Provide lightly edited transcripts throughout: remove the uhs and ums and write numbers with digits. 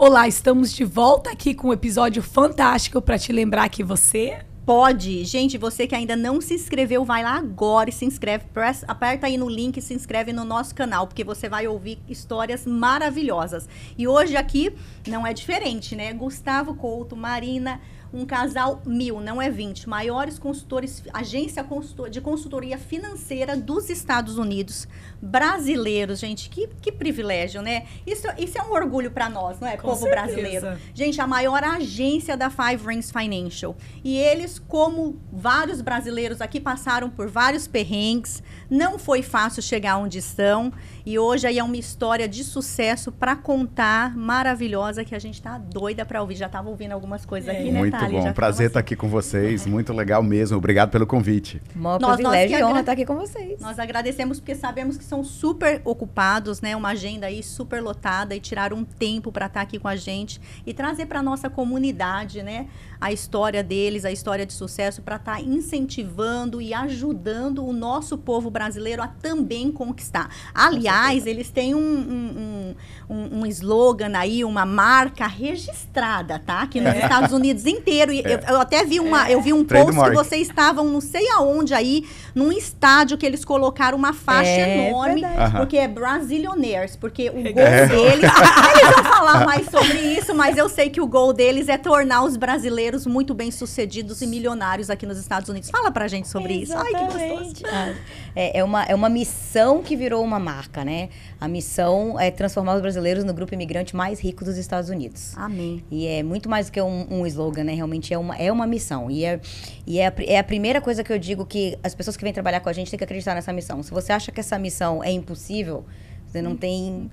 Olá, estamos de volta aqui com um episódio fantástico para te lembrar que você... Pode. Gente, você que ainda não se inscreveu, vai lá agora e se inscreve. Aperta aí no link e se inscreve no nosso canal, porque você vai ouvir histórias maravilhosas. E hoje aqui não é diferente, né? Gustavo Couto, Marina, um casal 1000, não é 20, maiores consultores, agência de consultoria financeira dos Estados Unidos, brasileiros, gente, que privilégio, né? Isso é um orgulho para nós, não é? Com Povo certeza. brasileiro. Gente, a maior agência da Five Rings Financial. E eles, como vários brasileiros aqui, passaram por vários perrengues, não foi fácil chegar onde estão, e hoje aí é uma história de sucesso para contar, maravilhosa, que a gente tá doida para ouvir. Já tava ouvindo algumas coisas aqui, né, Muito Thalia? bom, Já prazer ficamos estar aqui com vocês, muito legal mesmo, obrigado pelo convite. Maior Nós privilégio que e honra estar aqui com vocês. Nós agradecemos porque sabemos que são super ocupados, né? Uma agenda aí super lotada, e tiraram um tempo para estar aqui com a gente e trazer para nossa comunidade, né? A história deles, a história de sucesso, para estar incentivando e ajudando o nosso povo brasileiro a também conquistar. Aliás, eles têm um slogan aí, uma marca registrada, tá? Aqui nos Estados Unidos inteiro. E eu até vi eu vi um post que vocês estavam, não sei aonde aí, num estádio que eles colocaram uma faixa enorme, porque é Brazilionaires, porque o gol deles... Eles vão falar mais sobre isso, mas eu sei que o gol deles é tornar os brasileiros muito bem-sucedidos e milionários aqui nos Estados Unidos. Fala pra gente sobre isso. Ai, que gostoso. É uma missão que virou uma marca, né? A missão é transformar os brasileiros no grupo imigrante mais rico dos Estados Unidos. Amém. E é muito mais do que um slogan, né? Realmente é uma missão. E é a primeira coisa que eu digo, que as pessoas que vêm trabalhar com a gente têm que acreditar nessa missão. Se você acha que essa missão é impossível, você não tem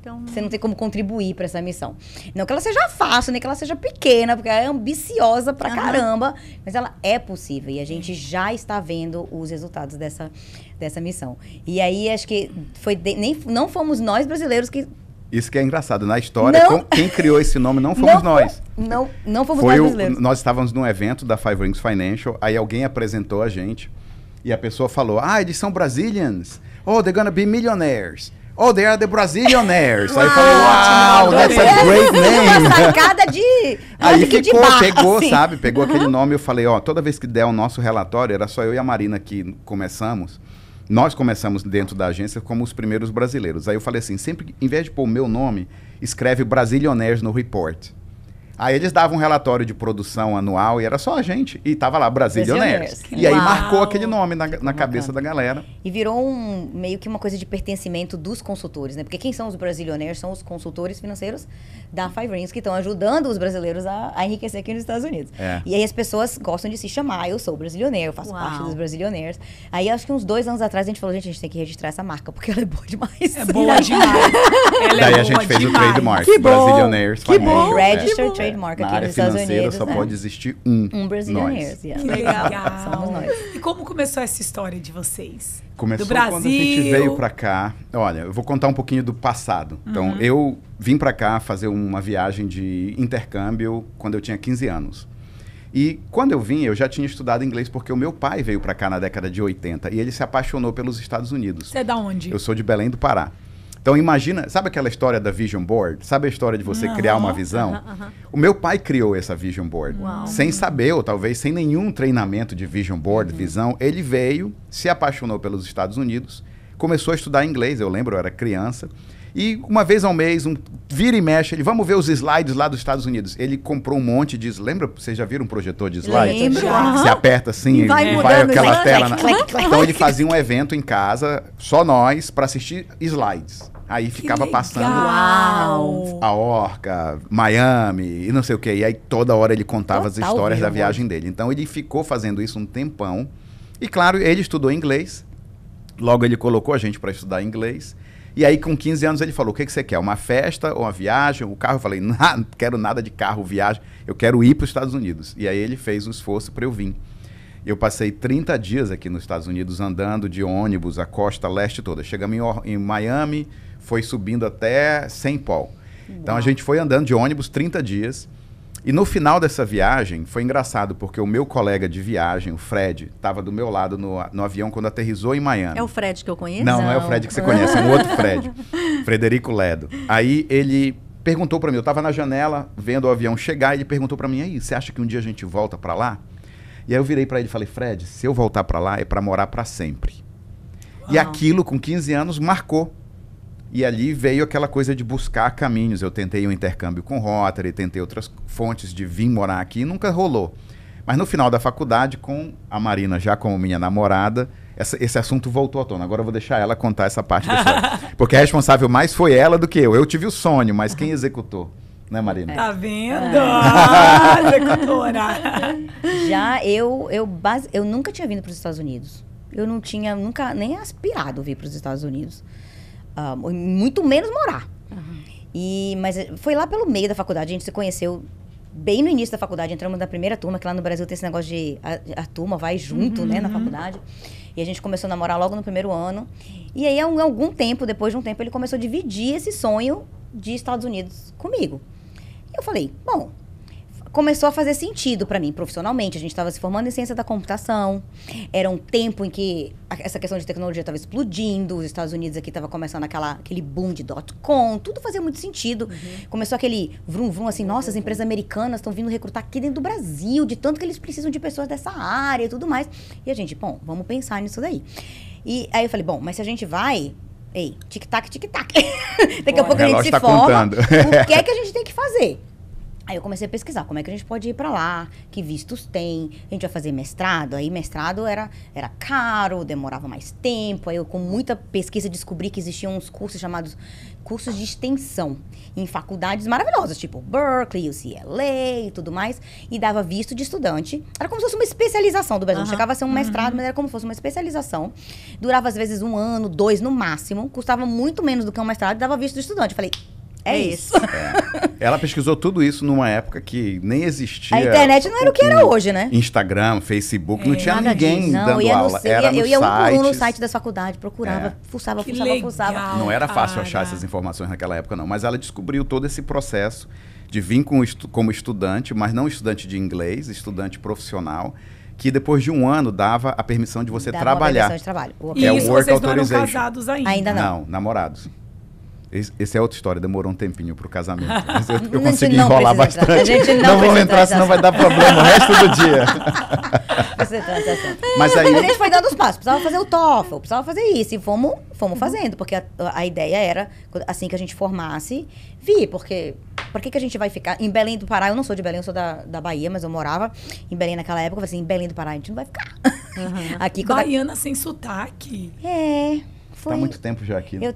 como contribuir para essa missão. Não que ela seja fácil, nem que ela seja pequena, porque ela é ambiciosa pra caramba, mas ela é possível. E a gente já está vendo os resultados dessa missão. E aí, acho que não fomos nós brasileiros que... Isso que é engraçado, na história, quem criou esse nome não fomos nós. Não fomos nós brasileiros. Nós estávamos num evento da Five Rings Financial, aí alguém apresentou a gente, e a pessoa falou, eles são Brazilians. Oh, they're gonna be millionaires. Oh, they are the Brazilionaires. Aí eu falei, wow, that's a great name. Uma sacada de... Aí pegou, assim. Sabe? Pegou aquele nome e eu falei, toda vez que der o nosso relatório, era só eu e a Marina que começamos. Nós começamos dentro da agência como os primeiros brasileiros. Aí eu falei assim, sempre, em vez de pôr o meu nome, escreve Brazilionaires no report. Aí eles davam um relatório de produção anual e era só a gente. E tava lá, Brazilionaires. E aí marcou aquele nome na cabeça da galera. E virou meio que uma coisa de pertencimento dos consultores, né? Porque quem são os Brazilionaires? São os consultores financeiros da Five Rings, que estão ajudando os brasileiros a enriquecer aqui nos Estados Unidos. E aí as pessoas gostam de se chamar, eu sou Brazilionaire, eu faço parte dos Brazilionaires. Aí acho que uns 2 anos atrás a gente falou, gente, a gente tem que registrar essa marca, porque ela é boa demais. É boa demais. Daí a gente fez o trademark, Brazilionaires. Que bom! Registered trademark aqui nos Estados Unidos. Na área financeira só pode existir um Brazilionaires. Que legal. Somos nós. E como começou essa história de vocês? Começou do Brasil. Quando a gente veio pra cá. Olha, eu vou contar um pouquinho do passado. Então, eu vim pra cá fazer uma viagem de intercâmbio quando eu tinha 15 anos. E quando eu vim, eu já tinha estudado inglês porque o meu pai veio pra cá na década de 80 e ele se apaixonou pelos Estados Unidos. Você é da onde? Eu sou de Belém do Pará. Então imagina, sabe aquela história da Vision Board? Sabe a história de você criar uma visão? O meu pai criou essa Vision Board. Sem saber, ou talvez sem nenhum treinamento de Vision Board, visão. Ele veio, se apaixonou pelos Estados Unidos, começou a estudar inglês, eu lembro, eu era criança. E uma vez ao mês, vira e mexe, ele, vamos ver os slides lá dos Estados Unidos. Ele comprou um monte de... Lembra? Vocês já viram um projetor de slides? Lembro. Você aperta assim, vai aquela tela. Então ele fazia um evento em casa, só nós, para assistir slides. Aí ficava passando a Orca, Miami e não sei o que. E aí toda hora ele contava as histórias da viagem dele. Então ele ficou fazendo isso um tempão. E claro, ele estudou inglês. Logo ele colocou a gente para estudar inglês. E aí com 15 anos ele falou, o que você quer? Uma festa ou uma viagem? O carro? Eu falei, não quero nada de carro, viagem. Eu quero ir para os Estados Unidos. E aí ele fez um esforço para eu vir. Eu passei 30 dias aqui nos Estados Unidos andando de ônibus a costa leste toda. Chegamos em Miami, foi subindo até St. Paul. Então a gente foi andando de ônibus 30 dias. E no final dessa viagem, foi engraçado, porque o meu colega de viagem, o Fred, estava do meu lado no avião quando aterrissou em Miami. É o Fred que eu conheço? Não é o Fred que você conhece, é um outro Fred. Frederico Ledo. Aí ele perguntou para mim, eu estava na janela vendo o avião chegar, e ele perguntou para mim, aí, você acha que um dia a gente volta para lá? E aí eu virei para ele e falei, Fred, se eu voltar para lá é para morar para sempre. Uau. E aquilo, com 15 anos, marcou. E ali veio aquela coisa de buscar caminhos. Eu tentei um intercâmbio com Rotary, tentei outras fontes de vir morar aqui, e nunca rolou. Mas no final da faculdade, com a Marina já como minha namorada, esse assunto voltou à tona. Agora eu vou deixar ela contar essa parte da história. Porque a responsável mais foi ela do que eu. Eu tive o sonho, mas quem executou? Né, Marina? Tá vendo? Executora. Já eu nunca tinha vindo para os Estados Unidos. Eu não tinha nunca nem aspirado a vir para os Estados Unidos. Muito menos morar. Mas foi lá pelo meio da faculdade, a gente se conheceu bem no início da faculdade, entramos na primeira turma, que lá no Brasil tem esse negócio de a turma vai junto, né, na faculdade. E a gente começou a namorar logo no primeiro ano. E aí, depois de um tempo, ele começou a dividir esse sonho de Estados Unidos comigo. E eu falei, bom, começou a fazer sentido para mim profissionalmente. A gente estava se formando em ciência da computação. Era um tempo em que essa questão de tecnologia estava explodindo. Os Estados Unidos aqui estava começando aquele boom de .com. Tudo fazia muito sentido. Começou aquele vrum, assim, nossa, as empresas americanas estão vindo recrutar aqui dentro do Brasil, de tanto que eles precisam de pessoas dessa área e tudo mais. E a gente, bom, vamos pensar nisso daí. E aí eu falei, bom, mas se a gente vai... Ei, tic-tac, tic-tac. Daqui a pouco a gente se forma. O que é que a gente tem que fazer? Aí eu comecei a pesquisar como é que a gente pode ir para lá, que vistos tem, a gente vai fazer mestrado. Aí mestrado era caro, demorava mais tempo. Aí eu, com muita pesquisa, descobri que existiam uns cursos chamados cursos de extensão em faculdades maravilhosas, tipo Berkeley, UCLA e tudo mais, e dava visto de estudante. Era como se fosse uma especialização do Brasil. Não chegava a ser um mestrado, mas era como se fosse uma especialização. Durava às vezes 1 ano, 2 no máximo, custava muito menos do que um mestrado e dava visto de estudante. Eu falei, é isso. Ela pesquisou tudo isso numa época que nem existia... A internet não era o que era hoje, né? Instagram, Facebook, não tinha ninguém dando aula. Eu ia um por um no site das faculdades, procurava, fuçava. Não era fácil achar essas informações naquela época, não. Mas ela descobriu todo esse processo de vir como estudante, mas não estudante de inglês, estudante profissional, que depois de 1 ano dava a permissão de você trabalhar. De trabalho. E isso vocês não eram casados ainda? Ainda não. Não, namorados. Essa é outra história, demorou um tempinho pro casamento. Mas eu consegui enrolar bastante. A gente não vou entrar, senão vai dar problema o resto do dia. Mas aí... a gente foi dando os passos. Precisava fazer o TOEFL, precisava fazer isso. E fomos fazendo, porque a ideia era, assim que a gente formasse, vir. Porque por que a gente vai ficar... Em Belém do Pará, eu não sou de Belém, eu sou da Bahia, mas eu morava em Belém naquela época. Eu falei assim, em Belém do Pará a gente não vai ficar. Aqui, Baiana sem sotaque. Tá há muito tempo já aqui, né?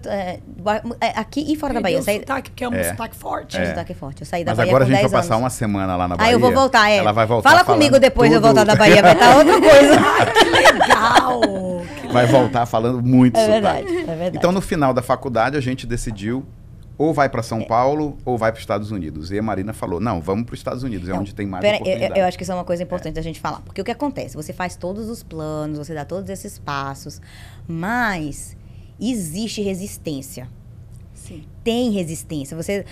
Aqui e fora da Bahia. Sotaque, porque é um sotaque forte. Um sotaque forte. Eu saí da Mas Bahia agora com a gente 10 vai passar anos. uma semana lá na Bahia. Eu vou voltar, Ela vai voltar. Fala comigo depois de eu voltar da Bahia, vai estar outra coisa. Que legal! Vai voltar falando muito sotaque. É verdade. Então, no final da faculdade, a gente decidiu ou vai para São Paulo ou vai para os Estados Unidos. E a Marina falou, não, vamos para os Estados Unidos, é onde tem mais oportunidade. Eu acho que isso é uma coisa importante da gente falar. Porque o que acontece? Você faz todos os planos, você dá todos esses passos, mas... existe resistência. Sim. Tem resistência. Você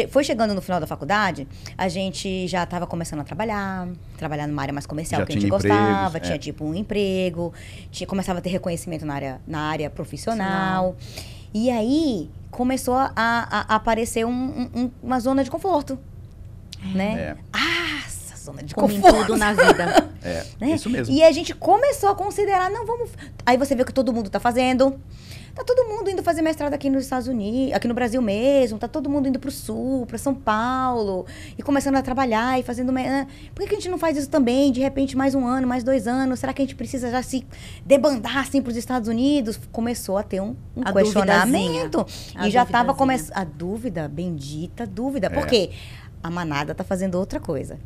foi chegando no final da faculdade, a gente já estava começando a trabalhar numa área mais comercial, que a gente gostava, tinha tipo um emprego, começava a ter reconhecimento na área profissional. E aí começou a aparecer uma zona de conforto. Né? Essa zona de conforto. Como em tudo na vida. Né? Isso mesmo. E a gente começou a considerar, não, vamos... Aí você vê o que todo mundo está fazendo. Tá todo mundo indo fazer mestrado aqui nos Estados Unidos, aqui no Brasil mesmo. Tá todo mundo indo pro Sul, pra São Paulo. E começando a trabalhar e fazendo... Por que a gente não faz isso também? De repente, mais 1 ano, mais 2 anos. Será que a gente precisa já se debandar, assim, pros Estados Unidos? Começou a ter um questionamento. E já tava começando... A dúvida, bendita dúvida. Porque a manada tá fazendo outra coisa.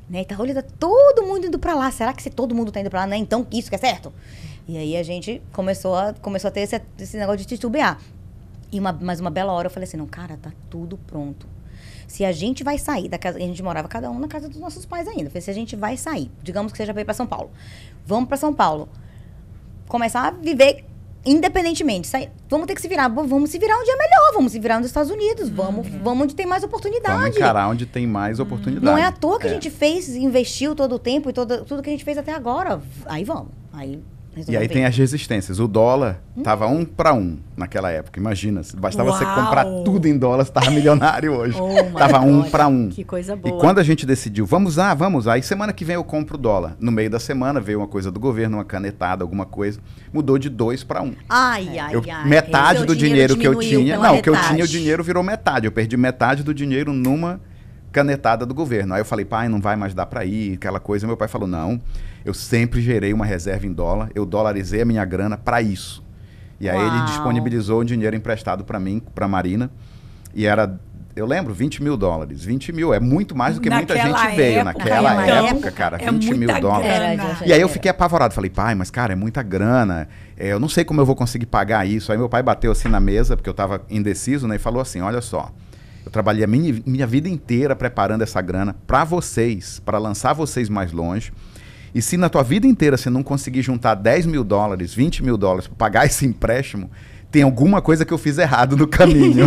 Né? Então, olha, tá todo mundo indo pra lá. Será que se todo mundo tá indo pra lá, né? Então, isso que é certo? E aí a gente começou a ter esse negócio de titubear. Mas uma bela hora eu falei assim, não, cara, tá tudo pronto. Se a gente vai sair da casa... A gente morava cada um na casa dos nossos pais ainda. Eu falei, se a gente vai sair, digamos que seja pra ir pra São Paulo. Vamos pra São Paulo. Começar a viver independentemente. Vamos ter que se virar. Vamos se virar onde é melhor. Vamos se virar nos Estados Unidos. Vamos onde tem mais oportunidade. Vamos encarar onde tem mais oportunidade. Não é à toa que a gente investiu todo o tempo e tudo que a gente fez até agora. Aí vamos. Aí E aí tem as resistências. O dólar tava 1 para 1 naquela época. Imagina, bastava você comprar tudo em dólar, você tava milionário hoje. Tava 1 para 1. Que coisa boa. E quando a gente decidiu, vamos lá. Aí semana que vem eu compro o dólar. No meio da semana veio uma coisa do governo, uma canetada, alguma coisa. Mudou de 2 para 1. Ai. Metade do dinheiro que eu tinha... Não, o que eu tinha, o dinheiro virou metade. Eu perdi metade do dinheiro numa canetada do governo. Aí eu falei, pai, não vai mais dar para ir, aquela coisa. Meu pai falou, não, eu sempre gerei uma reserva em dólar, eu dolarizei a minha grana para isso. E aí ele disponibilizou um dinheiro emprestado para mim, para a Marina, e era, eu lembro, 20 mil dólares. 20 mil é muito mais do que muita gente veio naquela época, cara. 20 mil dólares. E aí eu fiquei apavorado, falei, pai, mas cara, é muita grana, eu não sei como eu vou conseguir pagar isso. Aí meu pai bateu assim na mesa, porque eu estava indeciso, né, e falou assim, olha só, eu trabalhei a minha vida inteira preparando essa grana para vocês, para lançar vocês mais longe. E se na tua vida inteira você não conseguir juntar 10 mil dólares, 20 mil dólares para pagar esse empréstimo, tem alguma coisa que eu fiz errado no caminho.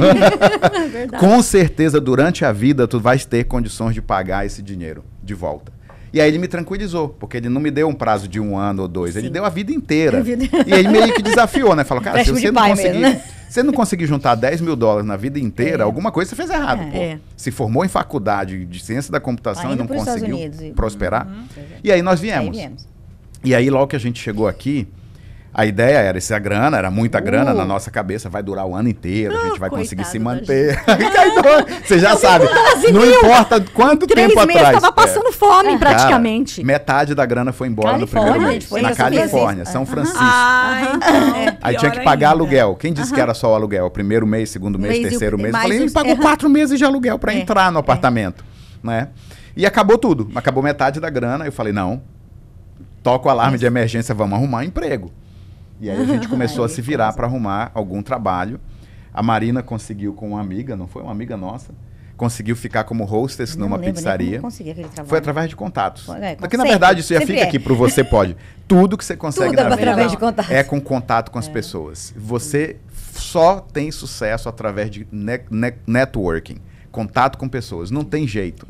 Com certeza, durante a vida, tu vais ter condições de pagar esse dinheiro de volta. E aí ele me tranquilizou, porque ele não me deu um prazo de 1 ano ou 2, ele deu a vida inteira. E ele meio que desafiou, né? Falou, cara, se você não conseguir juntar 10 mil dólares na vida inteira, alguma coisa você fez errado, pô. Se formou em faculdade de ciência da computação e não conseguiu prosperar. E aí nós viemos. E aí logo que a gente chegou aqui, a ideia era, essa grana, era muita grana na nossa cabeça, vai durar o ano inteiro, a gente vai conseguir se manter. Você já sabe, não importa quanto tempo atrás. 3 meses, tava passando fome praticamente. Cara, metade da grana foi embora no primeiro mês. Na Califórnia, São Francisco. Aí tinha que pagar aluguel. Quem disse que era só o aluguel? Primeiro mês, segundo mês, terceiro mês. Eu falei, ele pagou 4 meses de aluguel para entrar no apartamento. Né? E acabou tudo. Acabou metade da grana. Eu falei, não, toca o alarme de emergência, vamos arrumar emprego. E aí a gente começou a se virar para arrumar algum trabalho. A Marina conseguiu com uma amiga, não foi uma amiga nossa, conseguiu ficar como hostess numa pizzaria. Foi através de contatos. Porque na verdade isso já fica aqui pro Você Pode. Tudo que você consegue na vida é com contato com as pessoas. Você só tem sucesso através de networking. Contato com pessoas, não tem jeito.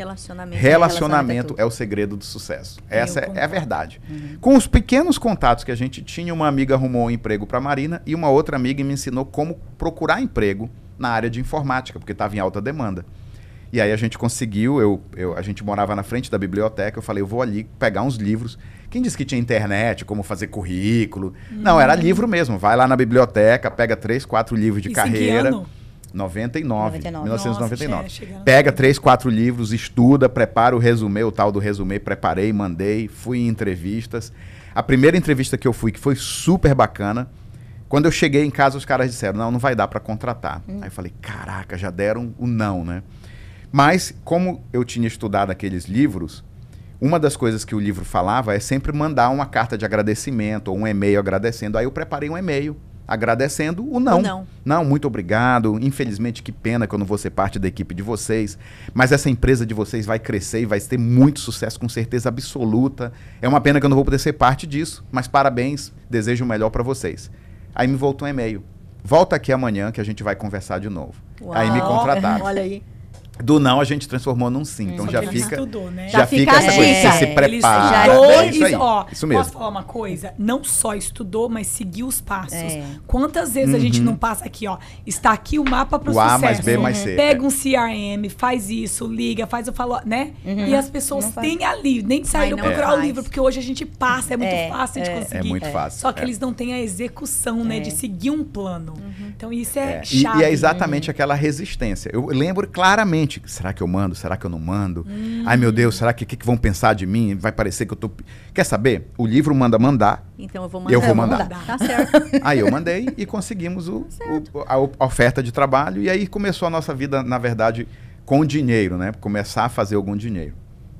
Relacionamento é o segredo do sucesso. Essa é a verdade. Com os pequenos contatos que a gente tinha, uma amiga arrumou um emprego para a Marina e uma outra amiga me ensinou como procurar emprego na área de informática, porque estava em alta demanda. E aí a gente conseguiu, a gente morava na frente da biblioteca, eu falei, eu vou ali pegar uns livros. Quem disse que tinha internet, como fazer currículo? Não, era livro mesmo. Vai lá na biblioteca, pega 3, 4 livros de carreira. 1999. Nossa, pega 3, 4 livros, estuda, prepara o resumê, o tal do resumê, preparei, mandei, fui em entrevistas. A primeira entrevista que eu fui, que foi super bacana, quando eu cheguei em casa, os caras disseram, não vai dar para contratar. Aí eu falei, caraca, já deram o não, né? Mas, como eu tinha estudado aqueles livros, uma das coisas que o livro falava é sempre mandar uma carta de agradecimento ou um e-mail agradecendo. Aí eu preparei um e-mail agradecendo o não. Não, muito obrigado. Infelizmente, que pena que eu não vou ser parte da equipe de vocês. Mas essa empresa de vocês vai crescer e vai ter muito sucesso, com certeza absoluta. É uma pena que eu não vou poder ser parte disso. Mas parabéns, desejo o melhor para vocês. Aí me voltou um e-mail. Volta aqui amanhã que a gente vai conversar de novo. Uau. Aí me contrataram. Olha aí. Do não a gente transformou num sim. Então já fica, estudou, né? já fica essa coisa, você se prepara. Isso mesmo. Posso falar uma coisa? Não só estudou, mas seguiu os passos. Quantas vezes a gente não passa aqui, ó, está aqui o mapa para o sucesso. A mais B mais C. Pega um CRM, faz isso, liga, faz o follow, né? E as pessoas têm ali, nem saíram procurar o livro, porque hoje a gente passa, é muito fácil de conseguir. É muito fácil. Só que eles não têm a execução, né, de seguir um plano. Então isso é chave. E é exatamente aquela resistência. Eu lembro claramente. Será que eu mando? Será que eu não mando? Ai, meu Deus, será que vão pensar de mim? Vai parecer que eu tô... Quer saber? O livro manda mandar. Então eu vou mandar. Eu vou mandar. Tá certo. Aí eu mandei e conseguimos a oferta de trabalho. E aí começou a nossa vida, na verdade, com dinheiro, né? Começar a fazer algum dinheiro.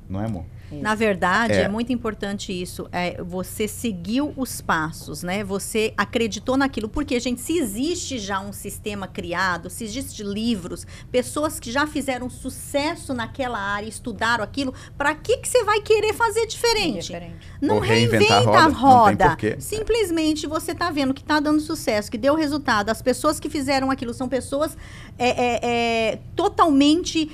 Não é, amor? Na verdade, é muito importante isso. Você seguiu os passos, né? Você acreditou naquilo. Porque, gente, se existe já um sistema criado, se existem livros, pessoas que já fizeram sucesso naquela área, estudaram aquilo, para que você vai querer fazer diferente? Não reinventa a roda. Não tem simplesmente você está vendo que está dando sucesso, que deu resultado. As pessoas que fizeram aquilo são pessoas totalmente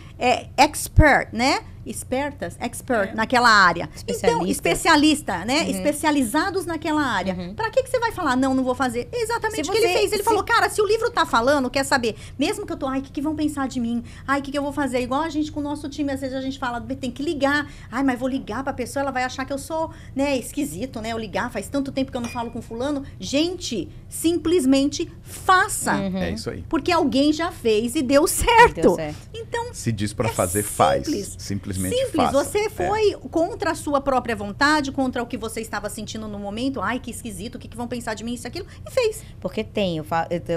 expert, né? expert naquela área. Então, especialista, né? Especializados naquela área. Pra que você vai falar, não vou fazer? Exatamente o que ele fez. Ele falou, cara, se o livro tá falando, quer saber, mesmo que eu tô, o que vão pensar de mim? O que eu vou fazer? Igual a gente com o nosso time, às vezes a gente fala, tem que ligar. Mas vou ligar pra pessoa, ela vai achar que eu sou, né, esquisito, né? Eu ligar, faz tanto tempo que eu não falo com fulano. Gente, simplesmente faça. É isso aí. Porque alguém já fez e deu certo. Então, se diz pra fazer, faz. Simplesmente faça. Você foi contra a sua própria vontade, contra o que você estava sentindo no momento. Que esquisito, o que vão pensar de mim, isso, aquilo. E fez. Porque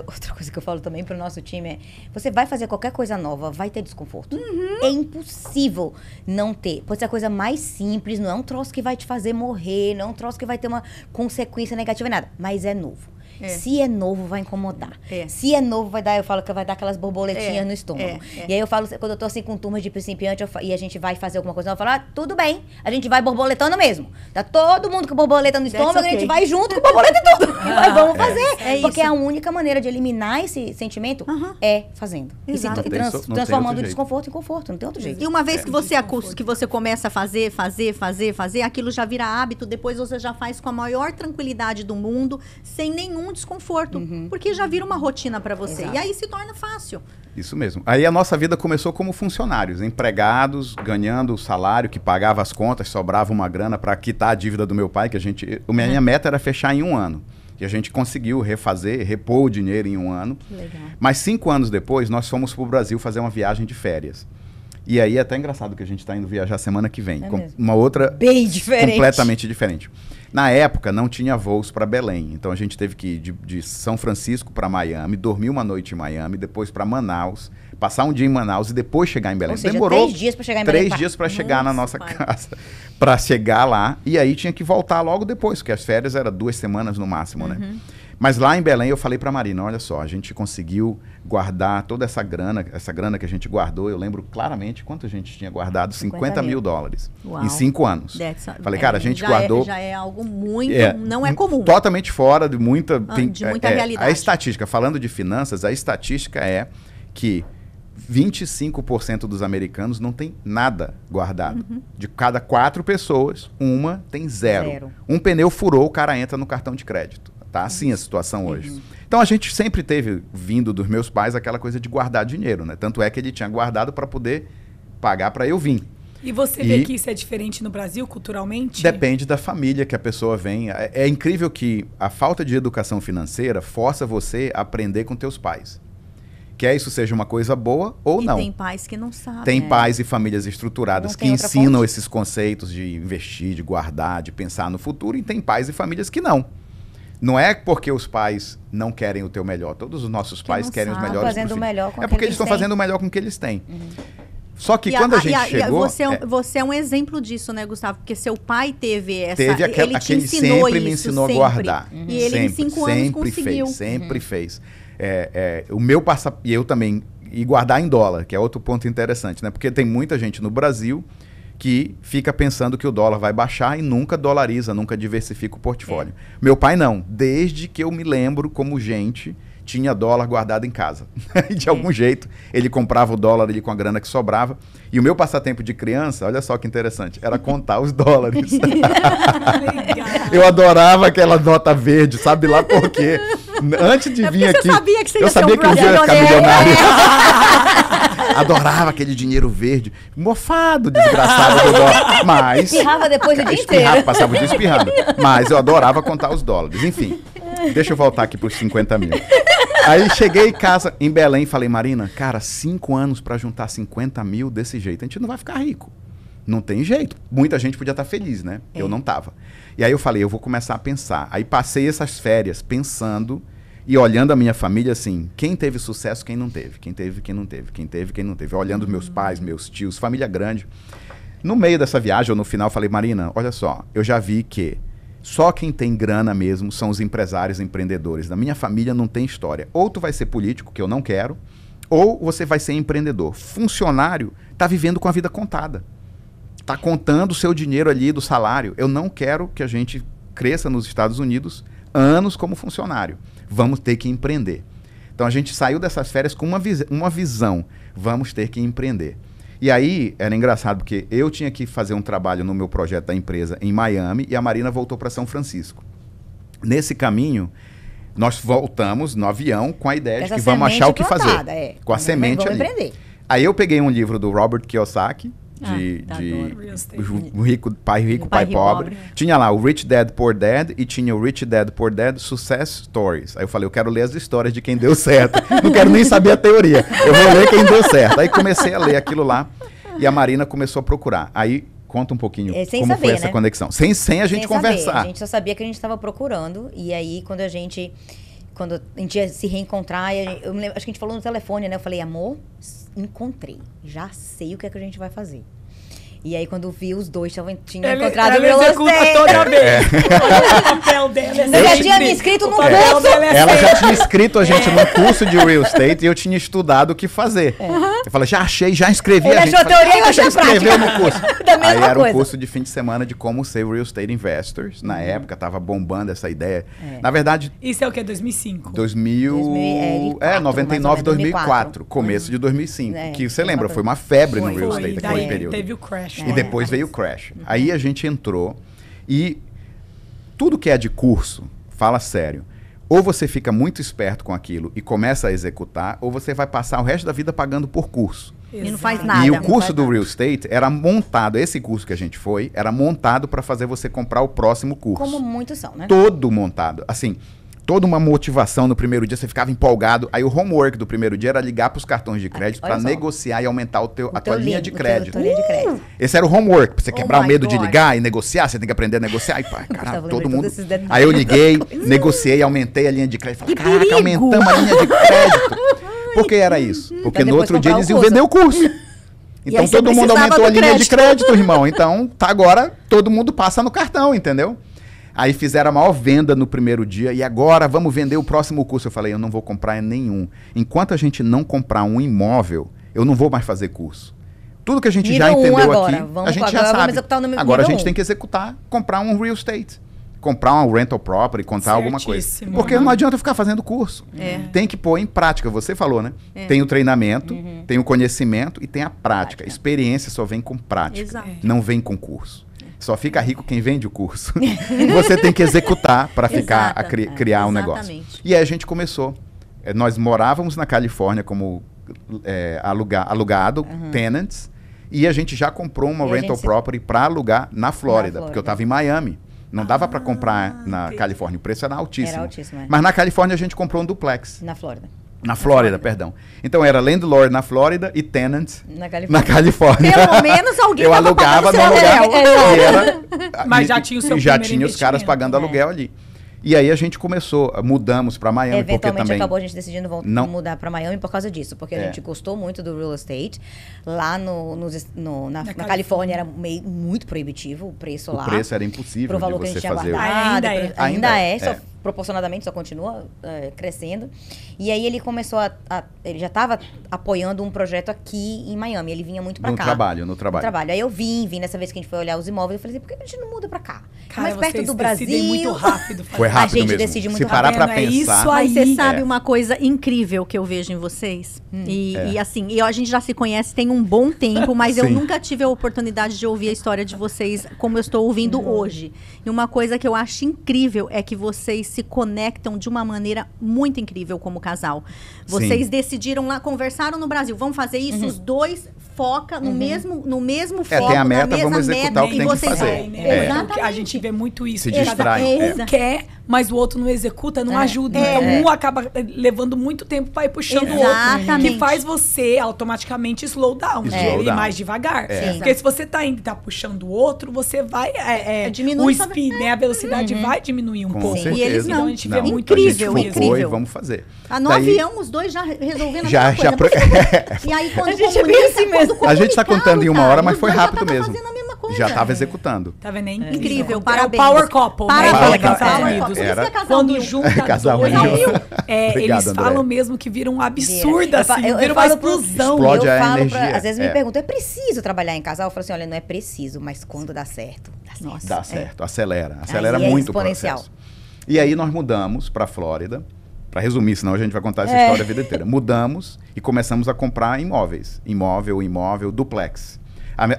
outra coisa que eu falo também pro nosso time é, você vai fazer qualquer coisa nova, vai ter desconforto. É impossível não ter. Pode ser a coisa mais simples, não é um troço que vai te fazer morrer, não é um troço que vai ter uma consequência negativa em nada. Mas é novo. Se é novo, vai incomodar. Se é novo, eu falo que vai dar aquelas borboletinhas no estômago. E aí eu falo, quando eu tô assim com turmas de principiante e a gente vai fazer alguma coisa, eu falo, tudo bem, a gente vai borboletando mesmo. Tá todo mundo com borboleta no estômago, a gente vai junto com borboleta e tudo. Mas vamos fazer. Porque a única maneira de eliminar esse sentimento é fazendo. E transformando o desconforto em conforto, não tem outro jeito. E uma vez que você começa a fazer, aquilo já vira hábito, depois você já faz com a maior tranquilidade do mundo, sem nenhum desconforto, porque já vira uma rotina para você. E aí se torna fácil. Isso mesmo. Aí a nossa vida começou como funcionários, empregados, ganhando o salário que pagava as contas, sobrava uma grana para quitar a dívida do meu pai, que minha meta era fechar em 1 ano. E a gente conseguiu repor o dinheiro em 1 ano. Legal. Mas 5 anos depois, nós fomos para o Brasil fazer uma viagem de férias. E aí é até engraçado que a gente está indo viajar semana que vem. Com uma outra bem diferente. Completamente diferente. Na época, não tinha voos para Belém. Então, a gente teve que ir de São Francisco para Miami, dormir uma noite em Miami, depois para Manaus, passar um dia em Manaus e depois chegar em Belém. Ou seja, demorou 3 dias para chegar em Belém. 3 dias para chegar na nossa casa. Para chegar lá. E aí tinha que voltar logo depois, porque as férias eram 2 semanas no máximo, né? Mas lá em Belém eu falei para Marina, olha só, a gente conseguiu guardar toda essa grana que a gente guardou, eu lembro claramente quanto a gente tinha guardado, 50 mil dólares em 5 anos. Falei, cara, a gente guardou... Já é algo muito, não é comum. Totalmente fora de muita... de muita realidade. A estatística, falando de finanças, a estatística é que 25% dos americanos não tem nada guardado. De cada 4 pessoas, uma tem 0. Um pneu furou, o cara entra no cartão de crédito. Tá assim a situação hoje. Então a gente sempre teve, vindo dos meus pais, aquela coisa de guardar dinheiro, né? Tanto é que ele tinha guardado para poder pagar para eu vir. E você vê que isso é diferente no Brasil, culturalmente? Depende da família que a pessoa vem. É incrível que a falta de educação financeira força você a aprender com teus pais. Quer isso seja uma coisa boa ou não. Tem pais que não sabem. Tem pais e famílias estruturadas que ensinam esses conceitos de investir, de guardar, de pensar no futuro, e tem pais e famílias que não. Não é porque os pais não querem o teu melhor. Todos os nossos pais querem os melhores fazendo o melhor com é porque eles estão fazendo o melhor com o que eles têm. Só que quando a gente chegou... Você é um exemplo disso, né, Gustavo? Porque seu pai teve essa... ele te ensinou sempre me ensinou a guardar. E ele em 5 anos conseguiu. Sempre fez. O meu passaporte... E eu também... E guardar em dólar, que é outro ponto interessante, né? Porque tem muita gente no Brasil que fica pensando que o dólar vai baixar e nunca dolariza, nunca diversifica o portfólio. Meu pai não. Desde que eu me lembro, como gente, tinha dólar guardado em casa. E de algum jeito, ele comprava o dólar ali com a grana que sobrava. E o meu passatempo de criança, olha só que interessante, era contar os dólares. Eu adorava aquela nota verde, sabe lá por quê? Antes de vir aqui... Eu sabia que um dia ia ficar milionário. Adorava aquele dinheiro verde, mofado, desgraçado do dólar. Mas... Espirrava depois o dia inteiro. Passava o dia espirrando. Mas eu adorava contar os dólares. Enfim, deixa eu voltar aqui para os 50 mil. Aí cheguei em casa, em Belém, e falei, Marina, cara, 5 anos para juntar 50 mil desse jeito, a gente não vai ficar rico. Não tem jeito. Muita gente podia estar feliz, né? Eu não estava. E aí eu falei, eu vou começar a pensar. Aí passei essas férias pensando e olhando a minha família assim, quem teve sucesso, quem não teve. Quem teve, quem não teve. Quem teve, quem não teve. Olhando meus pais, meus tios, família grande. No meio dessa viagem, ou no final, falei, Marina, olha só, eu já vi que só quem tem grana mesmo são os empresários empreendedores. Na minha família não tem história. Ou tu vai ser político, que eu não quero, ou você vai ser empreendedor. Funcionário está vivendo com a vida contada. Está contando o seu dinheiro ali do salário. Eu não quero que a gente cresça nos Estados Unidos anos como funcionário. Vamos ter que empreender. Então a gente saiu dessas férias com uma visão. Vamos ter que empreender. E aí, era engraçado, porque eu tinha que fazer um trabalho no meu projeto da empresa em Miami e a Marina voltou para São Francisco. Nesse caminho, nós voltamos no avião com a ideia de que vamos achar o que fazer. Com a semente ali. Empreender. Aí eu peguei um livro do Robert Kiyosaki, Pai Rico, Pai Pobre. Tinha lá o Rich Dad, Poor Dad e tinha o Rich Dad, Poor Dad Success Stories. Aí eu falei, eu quero ler as histórias de quem deu certo. Não quero nem saber a teoria. Eu vou ler quem deu certo. Aí comecei a ler aquilo lá e a Marina começou a procurar. Aí conta um pouquinho como foi essa conexão. Sem a gente conversar. A gente só sabia que a gente estava procurando. E aí quando a gente ia se reencontrar, eu me lembro, acho que a gente falou no telefone, né? Eu falei, amor, encontrei. Já sei o que é que a gente vai fazer. E aí, quando vi, os dois tinham encontrado o real estate. Toda vez. O papel dela é Eu já tinha me inscrito no curso. Ela já tinha inscrito a gente no curso de real estate e eu tinha estudado o que fazer. Eu falei, já achei, já inscrevi. Ele achou a teoria e eu achei a prática. Inscreveu no curso. Aí era um curso de fim de semana de como ser real estate investors. Na época, tava bombando essa ideia. Na verdade... Isso é o quê? 2005? 99, 2004. Começo de 2005. Que você lembra, foi uma febre no real estate naquele período. Teve o crash. E depois veio o crash. Aí a gente entrou e tudo que é de curso, fala sério, ou você fica muito esperto com aquilo e começa a executar, ou você vai passar o resto da vida pagando por curso. E não faz nada. E o curso do real estate era montado, esse curso que a gente foi, era montado para fazer você comprar o próximo curso. Como muitos são, né? Todo montado. Assim, toda uma motivação no primeiro dia, você ficava empolgado. Aí o homework do primeiro dia era ligar para os cartões de crédito para negociar e aumentar a tua linha de crédito. Esse era o homework, para você quebrar o medo de ligar e negociar, você tem que aprender a negociar. E pá, caralho, todo mundo... Aí eu liguei, negociei, aumentei a linha de crédito. Falei, caraca, aumentamos a linha de crédito. Por que era isso? Porque no outro dia eles iam vender o curso. Então todo mundo aumentou a linha de crédito, irmão. Então tá agora, todo mundo passa no cartão, entendeu? Aí fizeram a maior venda no primeiro dia e agora vamos vender o próximo curso. Eu falei, eu não vou comprar nenhum. Enquanto a gente não comprar um imóvel, eu não vou mais fazer curso. Tudo que a gente já entendeu aqui, a gente já sabe. Agora a gente tem que executar, comprar um real estate. Comprar um rental property, contar alguma coisa. Porque não adianta ficar fazendo curso. Tem que pôr em prática. Você falou, né? Tem o treinamento, tem o conhecimento e tem a prática. Experiência só vem com prática. Não vem com curso. Só fica rico quem vende o curso. Você tem que executar para criar um negócio. E aí a gente começou. Nós morávamos na Califórnia como alugado, tenants, e a gente já comprou uma rental property para alugar na Flórida, porque eu estava em Miami. Não dava para comprar na Califórnia, o preço era altíssimo. Era altíssimo, Mas na Califórnia a gente comprou um duplex. Na Flórida. Na Flórida, perdão. Então era landlord na Flórida e tenant na Califórnia. Pelo menos alguém eu alugava no aluguel. Mas já tinha o seu já tinha os caras pagando aluguel ali. E aí a gente começou, mudamos para Miami. Eventualmente porque também acabou a gente decidindo mudar para Miami por causa disso. Porque a gente gostou muito do real estate. Lá na Califórnia era muito proibitivo o preço lá. O preço era impossível pro valor de você que a gente fazer. Guardado, ainda é. Só proporcionadamente só continua crescendo. E aí ele começou ele já estava apoiando um projeto aqui em Miami. Ele vinha muito para cá. No trabalho. Aí eu vim nessa vez que a gente foi olhar os imóveis, eu falei assim, por que a gente não muda para cá? Cara, mais perto do Brasil. Muito rápido. Foi rápido a gente mesmo. decide muito rápido. Se parar para pensar. Isso aí. Mas você sabe uma coisa incrível que eu vejo em vocês? E assim, a gente já se conhece tem um bom tempo, mas eu nunca tive a oportunidade de ouvir a história de vocês como eu estou ouvindo hoje. E uma coisa que eu acho incrível é que vocês se conectam de uma maneira muito incrível como casal. Vocês decidiram lá, conversaram no Brasil, vamos fazer isso, os dois foca no mesmo foco, tem a meta, vamos executar o que tem que fazer. Exatamente. A gente vê muito isso. Se distrai. Um quer, mas o outro não executa, não ajuda. Então um acaba levando muito tempo para ir puxando o outro. Que faz você automaticamente slow down. Ir mais devagar. Porque se você tá indo e tá puxando o outro, você vai... diminui o speed, né? A velocidade vai diminuir um pouco. Certeza. E eles não. Então a gente vê muito incrível, isso. Incrível. E vamos fazer. No avião, os dois já resolvendo a mesma coisa. E aí quando a gente é bem assim mesmo. A gente tá contando em uma hora, mas foi rápido mesmo. Já estava executando. Tá vendo? É incrível. Parabéns. É o Power Couple. Parabéns. Quando junta dois, eles falam mesmo que viram um absurdo, assim. Viram uma explosão. Explode a energia. Às vezes me perguntam, é preciso trabalhar em casal? Eu falo assim, olha, não é preciso, mas quando dá certo, dá certo. Dá certo, acelera muito o processo. E aí nós mudamos para a Flórida. Para resumir, senão a gente vai contar essa história a vida inteira. Mudamos e começamos a comprar imóveis. Imóvel, duplex.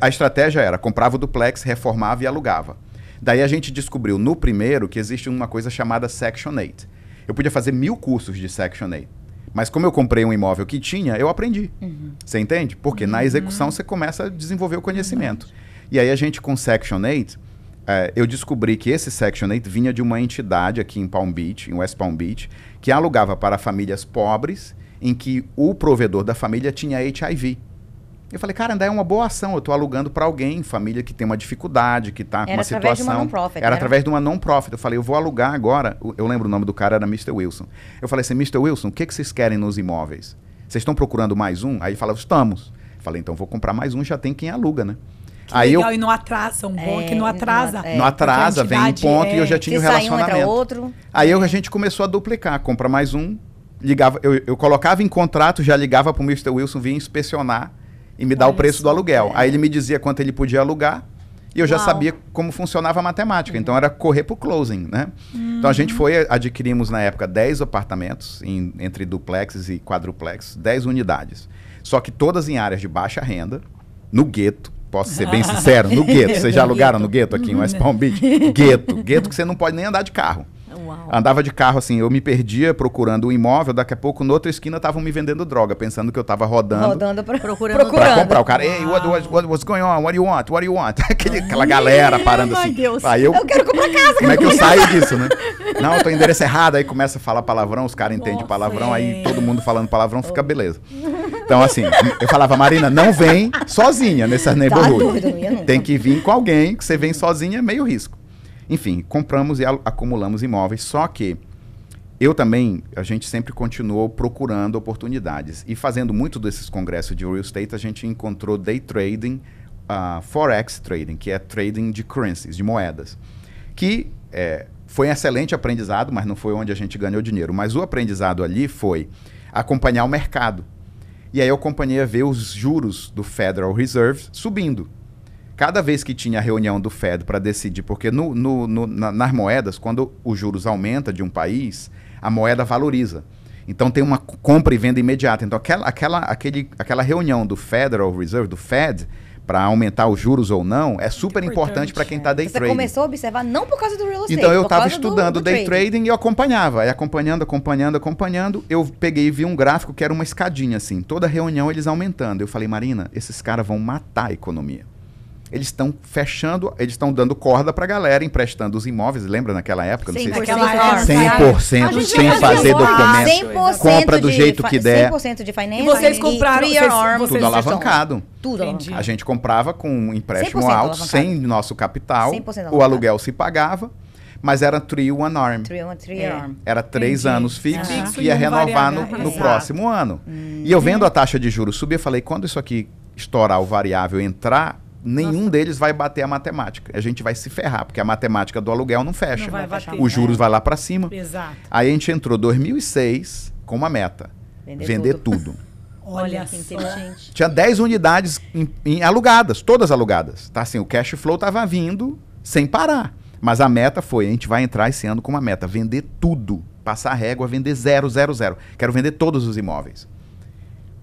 A estratégia era, comprava o duplex, reformava e alugava. Daí a gente descobriu no primeiro que existe uma coisa chamada Section 8. Eu podia fazer 1000 cursos de Section 8. Mas como eu comprei um imóvel que tinha, eu aprendi. Você entende? Porque na execução você começa a desenvolver o conhecimento. E aí a gente com Section 8, eu descobri que esse Section 8 vinha de uma entidade aqui em Palm Beach, em West Palm Beach, que alugava para famílias pobres, em que o provedor da família tinha HIV. Eu falei, cara, ainda é uma boa ação, eu estou alugando para alguém, família que tem uma dificuldade, que está com uma situação... Era através de uma non-profit. Era através de uma non-profit. Eu falei, eu vou alugar agora, eu lembro o nome do cara, era Mr. Wilson. Eu falei assim, Mr. Wilson, o que vocês querem nos imóveis? Vocês estão procurando mais um? Aí ele falava, estamos. Eu falei, então vou comprar mais um, já tem quem aluga, né? Que aí legal, e não atrasa, bom que não atrasa. Não atrasa, vem em ponto e eu já tinha o relacionamento. Outro. Aí a gente começou a duplicar, compra mais um, ligava, eu colocava em contrato, já ligava para o Mr. Wilson, vinha inspecionar e me dar o preço do aluguel. Aí ele me dizia quanto ele podia alugar e eu já sabia como funcionava a matemática. Então era correr para o closing, né? Então a gente adquirimos na época 10 apartamentos, entre duplexes e quadruplexes, 10 unidades. Só que todas em áreas de baixa renda, no gueto. Posso ser bem sincero, no gueto. Vocês já alugaram no gueto aqui em West Palm Beach? Gueto que você não pode nem andar de carro. Uau. Andava de carro assim, eu me perdia procurando um imóvel, daqui a pouco, na outra esquina, estavam me vendendo droga, pensando que eu estava rodando procurando pra comprar. O cara, hey, what's going on? What do you want? Aquela galera parando assim. Deus. Aí eu quero comprar casa. Como é que eu saio disso, né? Não, eu tô endereço errado, aí começa a falar palavrão, os caras entendem palavrão, aí todo mundo falando palavrão, fica beleza. Então, assim, eu falava, Marina, não vem sozinha nessas neighborhoods. Tem que vir com alguém, que você vem sozinha é meio risco. Enfim, compramos e acumulamos imóveis, só que a gente sempre continuou procurando oportunidades. E fazendo muito desses congressos de real estate, a gente encontrou day trading, forex trading, que é trading de currencies, de moedas. Que foi um excelente aprendizado, mas não foi onde a gente ganhou dinheiro. Mas o aprendizado ali foi acompanhar o mercado. E aí eu acompanhei a ver os juros do Federal Reserve subindo. Cada vez que tinha a reunião do Fed para decidir, porque nas moedas, quando os juros aumentam de um país, a moeda valoriza. Então tem uma compra e venda imediata. Então aquela reunião do Federal Reserve, do Fed, para aumentar os juros ou não, é super importante para quem está day trading. Você começou a observar não por causa do real estate, então eu estava estudando day trading e eu acompanhava. Aí acompanhando, eu peguei e vi um gráfico que era uma escadinha assim. Toda reunião eles aumentando. Eu falei, Marina, esses caras vão matar a economia. Eles estão fechando, eles estão dando corda para a galera, emprestando os imóveis. Lembra naquela época? 100% sem fazer documento. Compra do jeito que der. 100% de financing. E vocês compraram tudo alavancado. Tudo alavancado. A gente comprava com um empréstimo alto, sem nosso capital. O aluguel se pagava, mas era 3-1 arm. Era 3 anos fixos que ia renovar no próximo ano. E eu vendo a taxa de juros subir, eu falei, quando isso aqui estourar o variável entrar, nenhum deles vai bater a matemática. A gente vai se ferrar, porque a matemática do aluguel não fecha. Os juros vai lá para cima. Exato. Aí a gente entrou em 2006 com uma meta. Vender tudo. Olha que inteligente. Tinha 10 unidades alugadas, todas alugadas. Tá, assim, o cash flow estava vindo sem parar. Mas a meta foi, a gente vai entrar esse ano com uma meta, vender tudo. Passar a régua, vender 0. Quero vender todos os imóveis.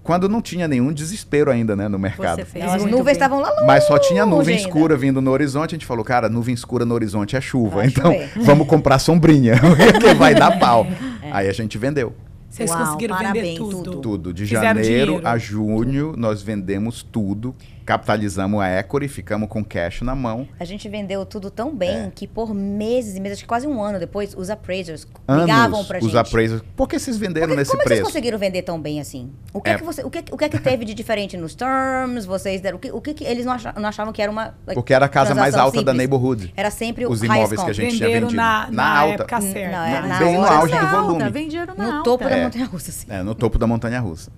Quando não tinha nenhum desespero ainda, né, no mercado. As nuvens estavam lá longe. Mas só tinha nuvem escura vindo no horizonte. A gente falou, cara, nuvem escura no horizonte é chuva. Então, vamos comprar sombrinha, porque vai dar pau. Aí a gente vendeu. Vocês conseguiram vender tudo? Tudo. De janeiro a junho, nós vendemos tudo. Capitalizamos a equity, ficamos com cash na mão. A gente vendeu tudo tão bem que por meses, acho que quase um ano depois, os appraisers ligavam pra gente. Os appraisers. Por que vocês venderam nesse preço? Como vocês conseguiram vender tão bem assim? O que é que teve de diferente nos terms? Vocês deram, o que eles não achavam que era uma porque era a casa mais alta da neighborhood. Era sempre os imóveis que a gente tinha vendido. Na alta. Época certa. Bem no auge do volume. Venderam no topo da montanha-russa. Assim. No topo da montanha-russa.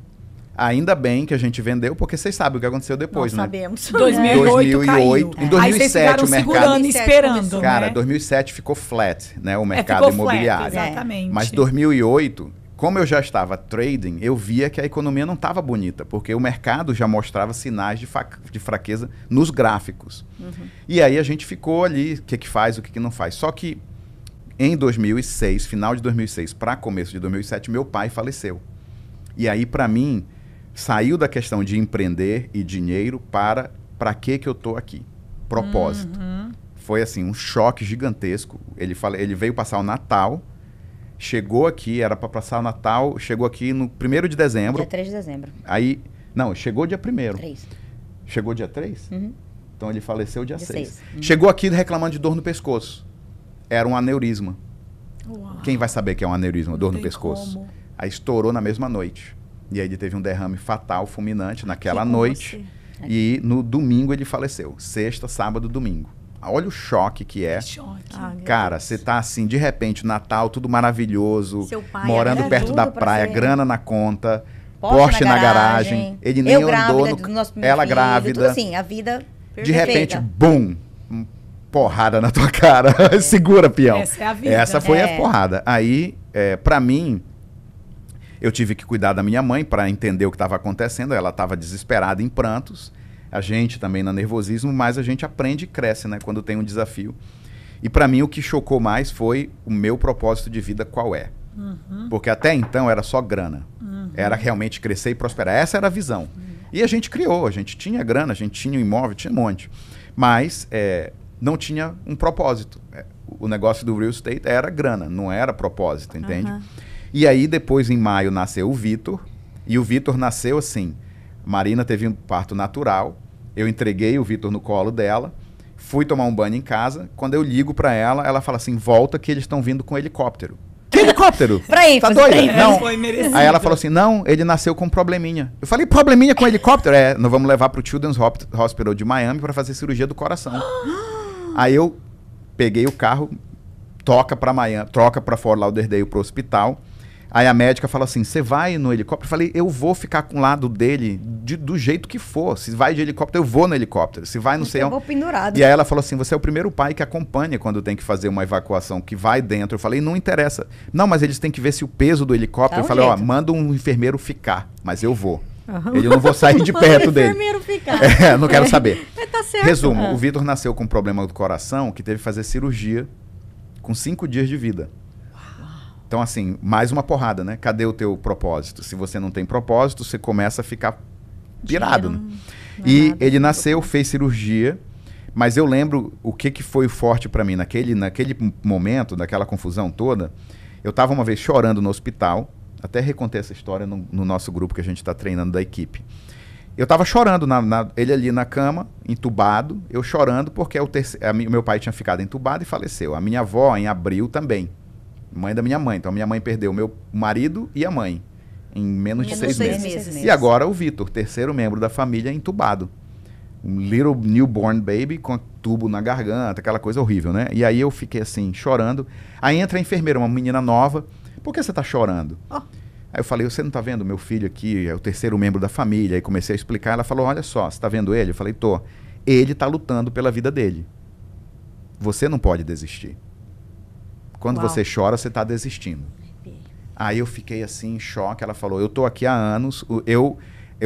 Ainda bem que a gente vendeu, porque vocês sabem o que aconteceu depois, Nós né? sabemos. 2008 Em 2007 o mercado... segurando, esperando, cara, 2007 ficou flat, né? O mercado imobiliário. Flat, exatamente. Mas 2008, como eu já estava trading, eu via que a economia não estava bonita, porque o mercado já mostrava sinais de fraqueza nos gráficos. E aí a gente ficou ali, o que faz, o que não faz. Só que em 2006, final de 2006 para começo de 2007, meu pai faleceu. E aí, para mim, saiu da questão de empreender e dinheiro para que eu tô aqui? Propósito. Foi assim, um choque gigantesco. Ele veio passar o Natal, chegou aqui, era para passar o Natal, chegou aqui no 1º de dezembro. Dia 3 de dezembro. Aí, não, chegou dia 1º. 3. Chegou dia 3? Então ele faleceu dia 6. 6. Chegou aqui reclamando de dor no pescoço. Era um aneurisma. Uau. Quem vai saber que é um aneurisma, dor no tem pescoço? como. Aí estourou na mesma noite. E aí ele teve um derrame fatal, fulminante, naquela noite. E no domingo ele faleceu. Sexta, sábado, domingo. Olha o choque que é. Choque. Cara, você tá assim, de repente, Natal, tudo maravilhoso. Seu pai morando era perto tudo da pra praia, ser. grana na conta, Porsche na garagem. Ele nem andou no... do nosso primeiro Ela filho, grávida. Tudo assim, a vida De repente, perfeita. bum! Porrada na tua cara. Segura, peão. Essa é a vida. Essa foi a porrada. Aí, pra mim, eu tive que cuidar da minha mãe para entender o que estava acontecendo. Ela estava desesperada, em prantos. A gente também no nervosismo, mas a gente aprende e cresce, né? Quando tem um desafio. E para mim, o que chocou mais foi o meu propósito de vida, qual é. Porque até então era só grana. Era realmente crescer e prosperar. Essa era a visão. E a gente criou, a gente tinha grana, a gente tinha um imóvel, tinha um monte. Mas não tinha um propósito. O negócio do real estate era grana, não era propósito, entende? E aí, depois, em maio, nasceu o Vitor. E o Vitor nasceu assim. Marina teve um parto natural. Eu entreguei o Vitor no colo dela. Fui tomar um banho em casa. Quando eu ligo pra ela, ela fala assim, volta que eles estão vindo com helicóptero. Que helicóptero? Pra ênfase, tá doida? Não. Foi merecido. Aí ela falou assim, não, ele nasceu com probleminha. Eu falei, probleminha com helicóptero? Nós vamos levar pro Children's Hospital de Miami pra fazer cirurgia do coração. Aí eu peguei o carro, troca pra Fort Lauderdale pro hospital. Aí a médica falou assim, você vai no helicóptero? Eu falei, eu vou ficar com o lado dele do jeito que for. Se vai de helicóptero, eu vou no helicóptero. Se vai, não sei Eu onde. vou pendurado. E aí ela falou assim, você é o primeiro pai que acompanha quando tem que fazer uma evacuação, que vai dentro. Eu falei, não interessa. Não, mas eles têm que ver se o peso do helicóptero... Dá um eu falei, ó, jeito. manda um enfermeiro ficar, mas eu vou. Eu não vou sair de perto dele. enfermeiro ficar. Não quero saber. Tá certo. Resumo, o Vitor nasceu com um problema do coração que teve que fazer cirurgia com 5 dias de vida. Então, assim, mais uma porrada, né? Cadê o teu propósito? Se você não tem propósito, você começa a ficar pirado, né? E ele nasceu, fez cirurgia, mas eu lembro o que foi forte pra mim naquele momento, naquela confusão toda. Eu tava uma vez chorando no hospital, até recontei essa história no nosso grupo que a gente tá treinando da equipe. Eu tava chorando, ele ali na cama, entubado, eu chorando porque meu pai tinha ficado entubado e faleceu. A minha avó, em abril, também. Mãe da minha mãe. Então, a minha mãe perdeu o meu marido e a mãe em menos de 6 meses. E agora o Vitor, terceiro membro da família, entubado. Um little newborn baby com tubo na garganta, aquela coisa horrível, né? E aí eu fiquei assim, chorando. Aí entra a enfermeira, uma menina nova. Por que você tá chorando? Aí eu falei, você não tá vendo meu filho aqui? É o terceiro membro da família. Aí comecei a explicar. Ela falou, olha só, você tá vendo ele? Eu falei, tô. Ele tá lutando pela vida dele. Você não pode desistir. Quando você chora, você está desistindo. Aí eu fiquei assim, em choque. Ela falou, eu estou aqui há anos. Eu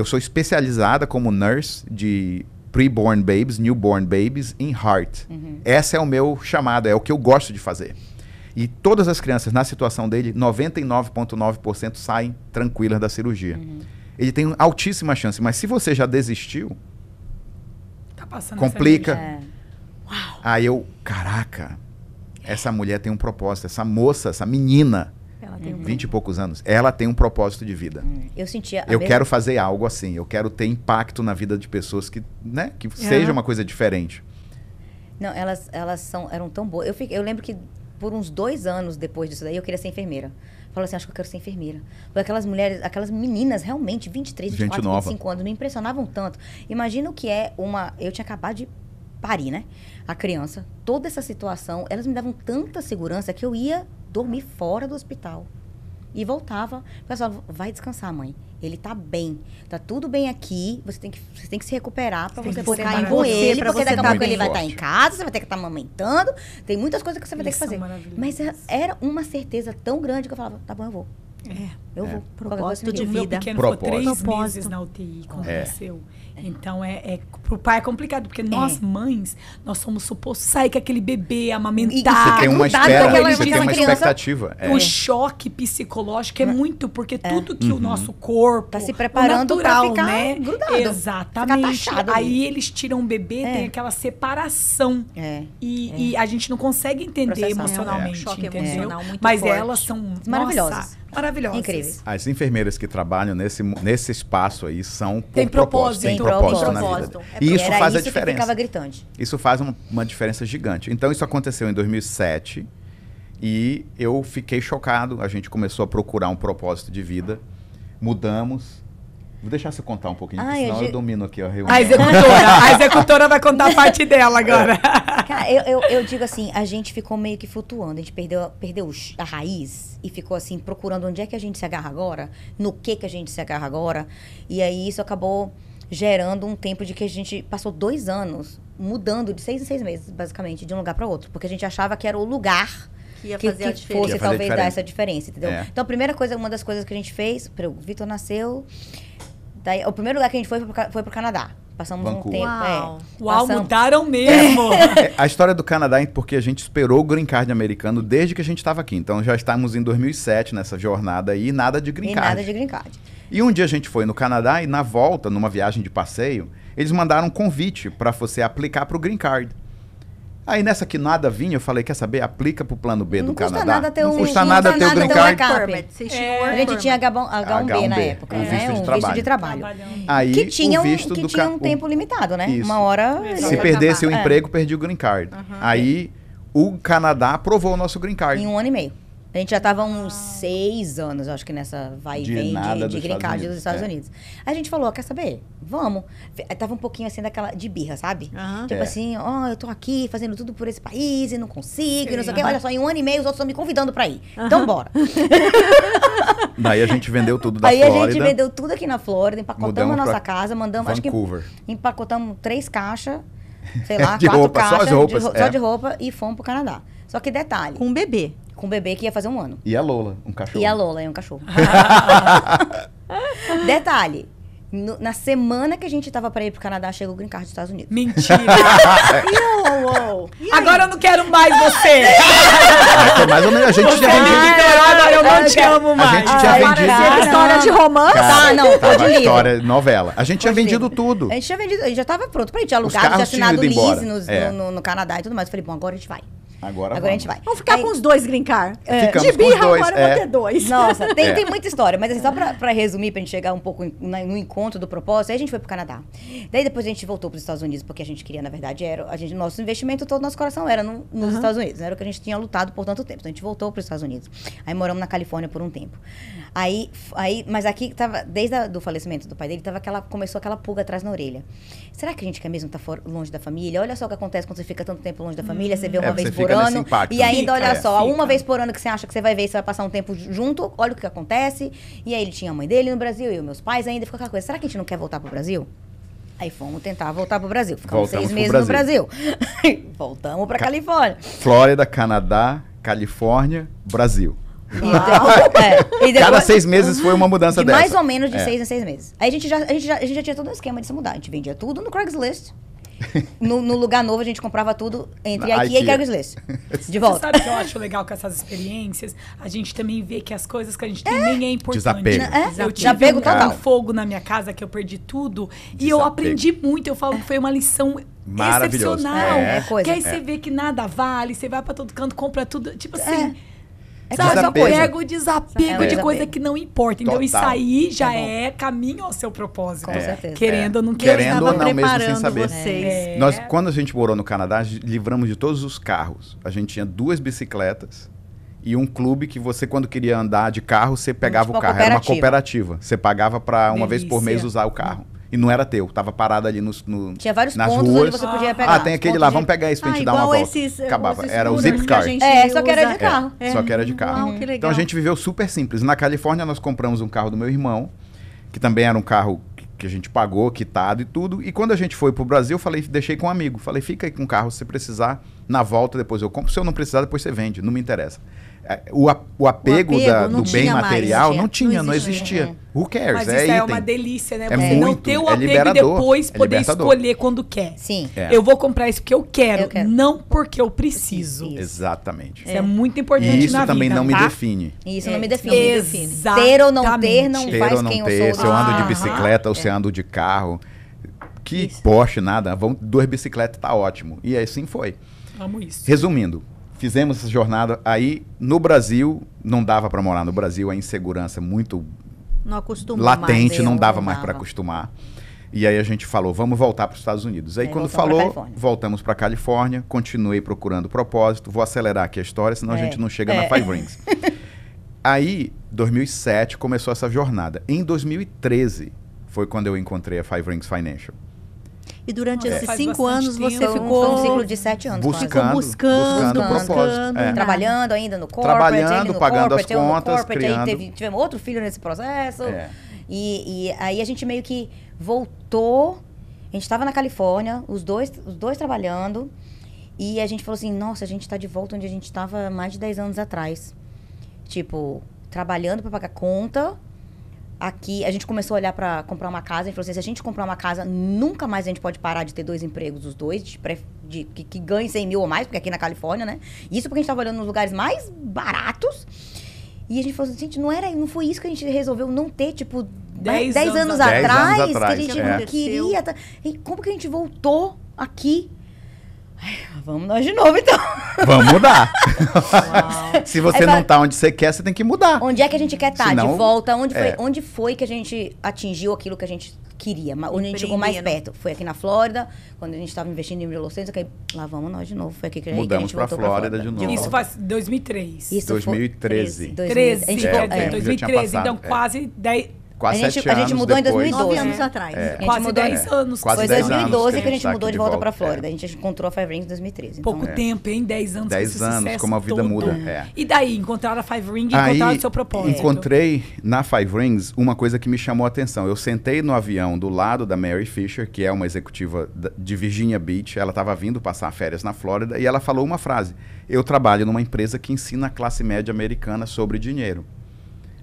sou especializada como nurse de pre-born babies, newborn babies, in heart. Esse é o meu chamado, é o que eu gosto de fazer. E todas as crianças, na situação dele, 99,9% saem tranquilas da cirurgia. Ele tem altíssima chance, mas se você já desistiu, Tá passando complica. Aí eu, caraca... Essa mulher tem um propósito, essa moça, essa menina, Ela tem 20 e poucos anos, ela tem um propósito de vida. Eu sentia Eu quero fazer algo assim, eu quero ter impacto na vida de pessoas que, né, que seja uma coisa diferente. Não, elas eram tão boas. Eu lembro que por uns 2 anos depois disso daí, eu queria ser enfermeira. Falei assim, acho que eu quero ser enfermeira. Porque aquelas mulheres, aquelas meninas, realmente, 23, 24, 25 anos, me impressionavam tanto. Imagina o que é eu tinha acabado de parir, né? A criança, toda essa situação, elas me davam tanta segurança que eu ia dormir fora do hospital. E voltava. O pessoal, vai descansar, mãe. Ele tá bem. Tá tudo bem aqui. Você tem que se recuperar pra você poder estar com ele. Porque daqui a pouco ele vai estar em casa, você vai ter que estar amamentando. Tem muitas coisas que você vai ter que fazer. Mas era uma certeza tão grande que eu falava, tá bom, eu vou. Eu vou. Propósito de vida. O meu pequeno ficou 3 meses na UTI quando nasceu. Então, pro pai é complicado, porque nós mães, nós somos supostos sair com aquele bebê, amamentar. Você tem uma espera, você tem uma expectativa. O choque psicológico é muito, porque tudo que o nosso corpo... Tá se preparando pra ficar, né, grudado. Exatamente. Ficar aí eles tiram o bebê, tem aquela separação. E a gente não consegue entender emocionalmente, choque emocional muito Mas forte. Elas são maravilhosas. Maravilhosas. Incríveis. As enfermeiras que trabalham nesse espaço aí são tem propósito. Tem propósito na vida. E isso faz a diferença. Ficava gritante. Isso faz uma diferença gigante. Então, isso aconteceu em 2007 e eu fiquei chocado. A gente começou a procurar um propósito de vida. Mudamos. Vou deixar você contar um pouquinho, porque senão eu domino aqui a reunião. A executora vai contar a parte dela agora. Cara, eu digo assim, a gente ficou meio que flutuando. A gente perdeu a raiz e ficou assim, procurando onde é que a gente se agarra agora, no que a gente se agarra agora. E aí isso acabou gerando um tempo de que a gente passou 2 anos mudando de 6 em 6 meses, basicamente, de um lugar para outro. Porque a gente achava que era o lugar que fosse talvez dar essa diferença, entendeu? Então, a primeira coisa, uma das coisas que a gente fez, o Vitor nasceu... Daí, o primeiro lugar que a gente foi pro Canadá. Passamos Vancouver. um tempo. Uau, mudaram mesmo! A história do Canadá é porque a gente esperou o green card americano desde que a gente estava aqui. Então já estávamos em 2007 nessa jornada aí, nada de green card. E um dia a gente foi no Canadá e na volta, numa viagem de passeio, eles mandaram um convite para você aplicar para o green card. Aí nessa que nada vinha, eu falei, quer saber? Aplica pro plano B do Canadá. Não custa nada ter o green card. A gente tinha H1B na época, um né? visto de trabalho. Aí, que tinha um tempo limitado, né? Isso. Uma hora... Se perdesse o emprego, perdi o green card. Aí o Canadá aprovou o nosso green card. Em 1 ano e meio. A gente já estava uns 6 anos, acho que nessa vai e vem de green card dos Estados Unidos. Aí a gente falou, quer saber? Vamos. Tava um pouquinho assim de birra, sabe? Tipo assim, eu tô aqui fazendo tudo por esse país e não consigo, não sei o quê. Olha só, em 1 ano e meio os outros estão me convidando pra ir. Então bora. Daí a gente vendeu tudo da Flórida. Aí a gente vendeu tudo aqui na Flórida, empacotamos a nossa casa, mandamos, Vancouver. acho que empacotamos 3 caixas, sei lá, de 4 roupa, caixas só de roupa e fomos pro Canadá. Só que detalhe. Com um bebê. Com um bebê que ia fazer 1 ano. E a Lola, um cachorro. E a Lola, um cachorro. Detalhe. Na semana que a gente tava para ir pro Canadá, chegou o green card dos Estados Unidos. Mentira! Agora eu não quero mais você! Mais ou menos, a gente tinha vendido. Agora eu não te amo mais. A gente tinha vendido. História de romance? De história, novela. A gente tinha vendido tudo. A gente já tava pronto pra ir. Tinha alugado, tinha assinado lease no Canadá e tudo mais. Eu falei, bom, agora a gente vai. Agora a gente vai. Vamos ficar com os 2 green card. Ficamos de birra, com os 2. Agora eu vou ter 2. Nossa, tem muita história. Mas assim, só pra resumir, pra gente chegar um pouco no encontro do propósito, aí a gente foi pro Canadá. Daí depois a gente voltou pros Estados Unidos, porque a gente queria, na verdade, nosso investimento todo, nosso coração era nos Estados Unidos. Era o que a gente tinha lutado por tanto tempo. Então a gente voltou pros Estados Unidos. Aí moramos na Califórnia por um tempo. Mas aqui tava, desde o falecimento do pai dele, começou aquela pulga atrás na orelha. Será que a gente quer mesmo estar longe da família? Olha só o que acontece quando você fica tanto tempo longe da família, você vê uma vez por ano. E ainda, olha só, uma vez por ano que você acha que você vai ver, você vai passar um tempo junto, olha o que acontece. E aí ele tinha a mãe dele no Brasil, e os meus pais ainda, ficou aquela coisa, será que a gente não quer voltar pro Brasil? Aí fomos tentar voltar pro Brasil. Ficamos 6 meses no Brasil. Voltamos pra Califórnia. Flórida, Canadá, Califórnia, Brasil. E depois, cada 6 meses foi uma mudança dessa. Mais ou menos de 6 em 6 meses. Aí a gente já tinha todo um esquema de se mudar. A gente vendia tudo no Craigslist. No lugar novo a gente comprava tudo entre a IKEA e Craigslist. De volta. Você sabe o que eu acho legal com essas experiências? A gente também vê que as coisas que a gente tem nem é importante. Desapego. Eu tive um fogo na minha casa que eu perdi tudo. E eu aprendi muito. Eu falo que foi uma lição excepcional. Porque aí você vê que nada vale, você vai pra todo canto, compra tudo. Tipo assim... Desapego de coisa que não importa. Então, isso aí já é caminho ao seu propósito. Com certeza. Querendo ou não querendo. Ou não, mesmo sem saber. Vocês. Nós, quando a gente morou no Canadá, livramos de todos os carros. A gente tinha 2 bicicletas e um clube que você, quando queria andar de carro, você pegava o carro. Era uma cooperativa. Você pagava para uma vez por mês usar o carro. E não era teu, tava parado ali Tinha vários nas pontos ruas. onde você podia pegar. Tem aquele lá, vamos pegar esse pra gente dar uma volta. Acabava, era o Zip Car. Só que era de carro. Só que era de carro. Então a gente viveu super simples. Na Califórnia nós compramos um carro do meu irmão, que também era um carro que a gente pagou, quitado e tudo. E quando a gente foi pro Brasil, deixei com um amigo. Falei, fica aí com o carro, se você precisar, na volta depois eu compro. Se eu não precisar, depois você vende, não me interessa. O apego do bem material não existia. Who cares? Mas isso é uma delícia, né? Você muito, não ter o apego e depois poder escolher quando quer. Sim. Eu vou comprar isso porque eu quero, não porque eu preciso. Isso. Exatamente. Isso é muito importante na vida. E isso também não me define. Isso não me define. Exatamente. Ter ou não ter não faz quem eu sou. Se eu ando de bicicleta ou se eu ando de carro. Que Porsche, nada. 2 bicicletas, tá ótimo. E assim foi. Amo isso. Resumindo, fizemos essa jornada. Aí, no Brasil, não dava para morar no Brasil. A insegurança muito latente, não dava mais para acostumar. E aí a gente falou, vamos voltar para os Estados Unidos. Aí quando falou, voltamos para Califórnia. Continuei procurando propósito. Vou acelerar aqui a história, senão a gente não chega na Five Rings. Aí, 2007, começou essa jornada. Em 2013, foi quando eu encontrei a Five Rings Financial. E durante esses 5 anos você ficou... Foi um ciclo de 7 anos. Buscando propósito. Trabalhando ainda no corporate. Pagando as contas, criando. Aí tivemos outro filho nesse processo. E aí a gente meio que voltou. A gente estava na Califórnia, os dois trabalhando. E a gente falou assim, nossa, a gente está de volta onde a gente estava mais de 10 anos atrás. Tipo, trabalhando para pagar conta. Aqui, a gente começou a olhar para comprar uma casa e falou assim, se a gente comprar uma casa, nunca mais a gente pode parar de ter 2 empregos, os dois, que ganhem 100 mil ou mais, porque aqui na Califórnia, né? Isso porque a gente estava olhando nos lugares mais baratos. E a gente falou assim, gente, não foi isso que a gente resolveu não ter, tipo, 10 anos atrás, que a gente não queria. E como que a gente voltou aqui? Vamos nós de novo, então. Vamos mudar. Se você não tá onde você quer, você tem que mudar. Onde é que a gente quer estar? De volta? Onde foi que a gente atingiu aquilo que a gente queria? Onde a gente chegou mais perto? Foi aqui na Flórida, quando a gente estava investindo em real estate. Lá vamos nós de novo. Foi aqui que a gente mudamos para Flórida de novo. Isso faz 2003. Isso 2013. 2013. Então quase 10... Quase 7 anos a gente mudou depois. em 2012. 9 anos atrás. Quase 10 anos. Quase foi 2012 que a gente tá mudou de volta para Flórida. A gente encontrou a Five Rings em 2013. Pouco tempo, hein? 10 anos. 10 anos, como a vida muda. E daí, encontraram a Five Rings e encontraram o seu propósito? Encontrei na Five Rings uma coisa que me chamou a atenção. Eu sentei no avião do lado da Mary Fisher, que é uma executiva de Virginia Beach. Ela estava vindo passar férias na Flórida e ela falou uma frase. Eu trabalho numa empresa que ensina a classe média americana sobre dinheiro.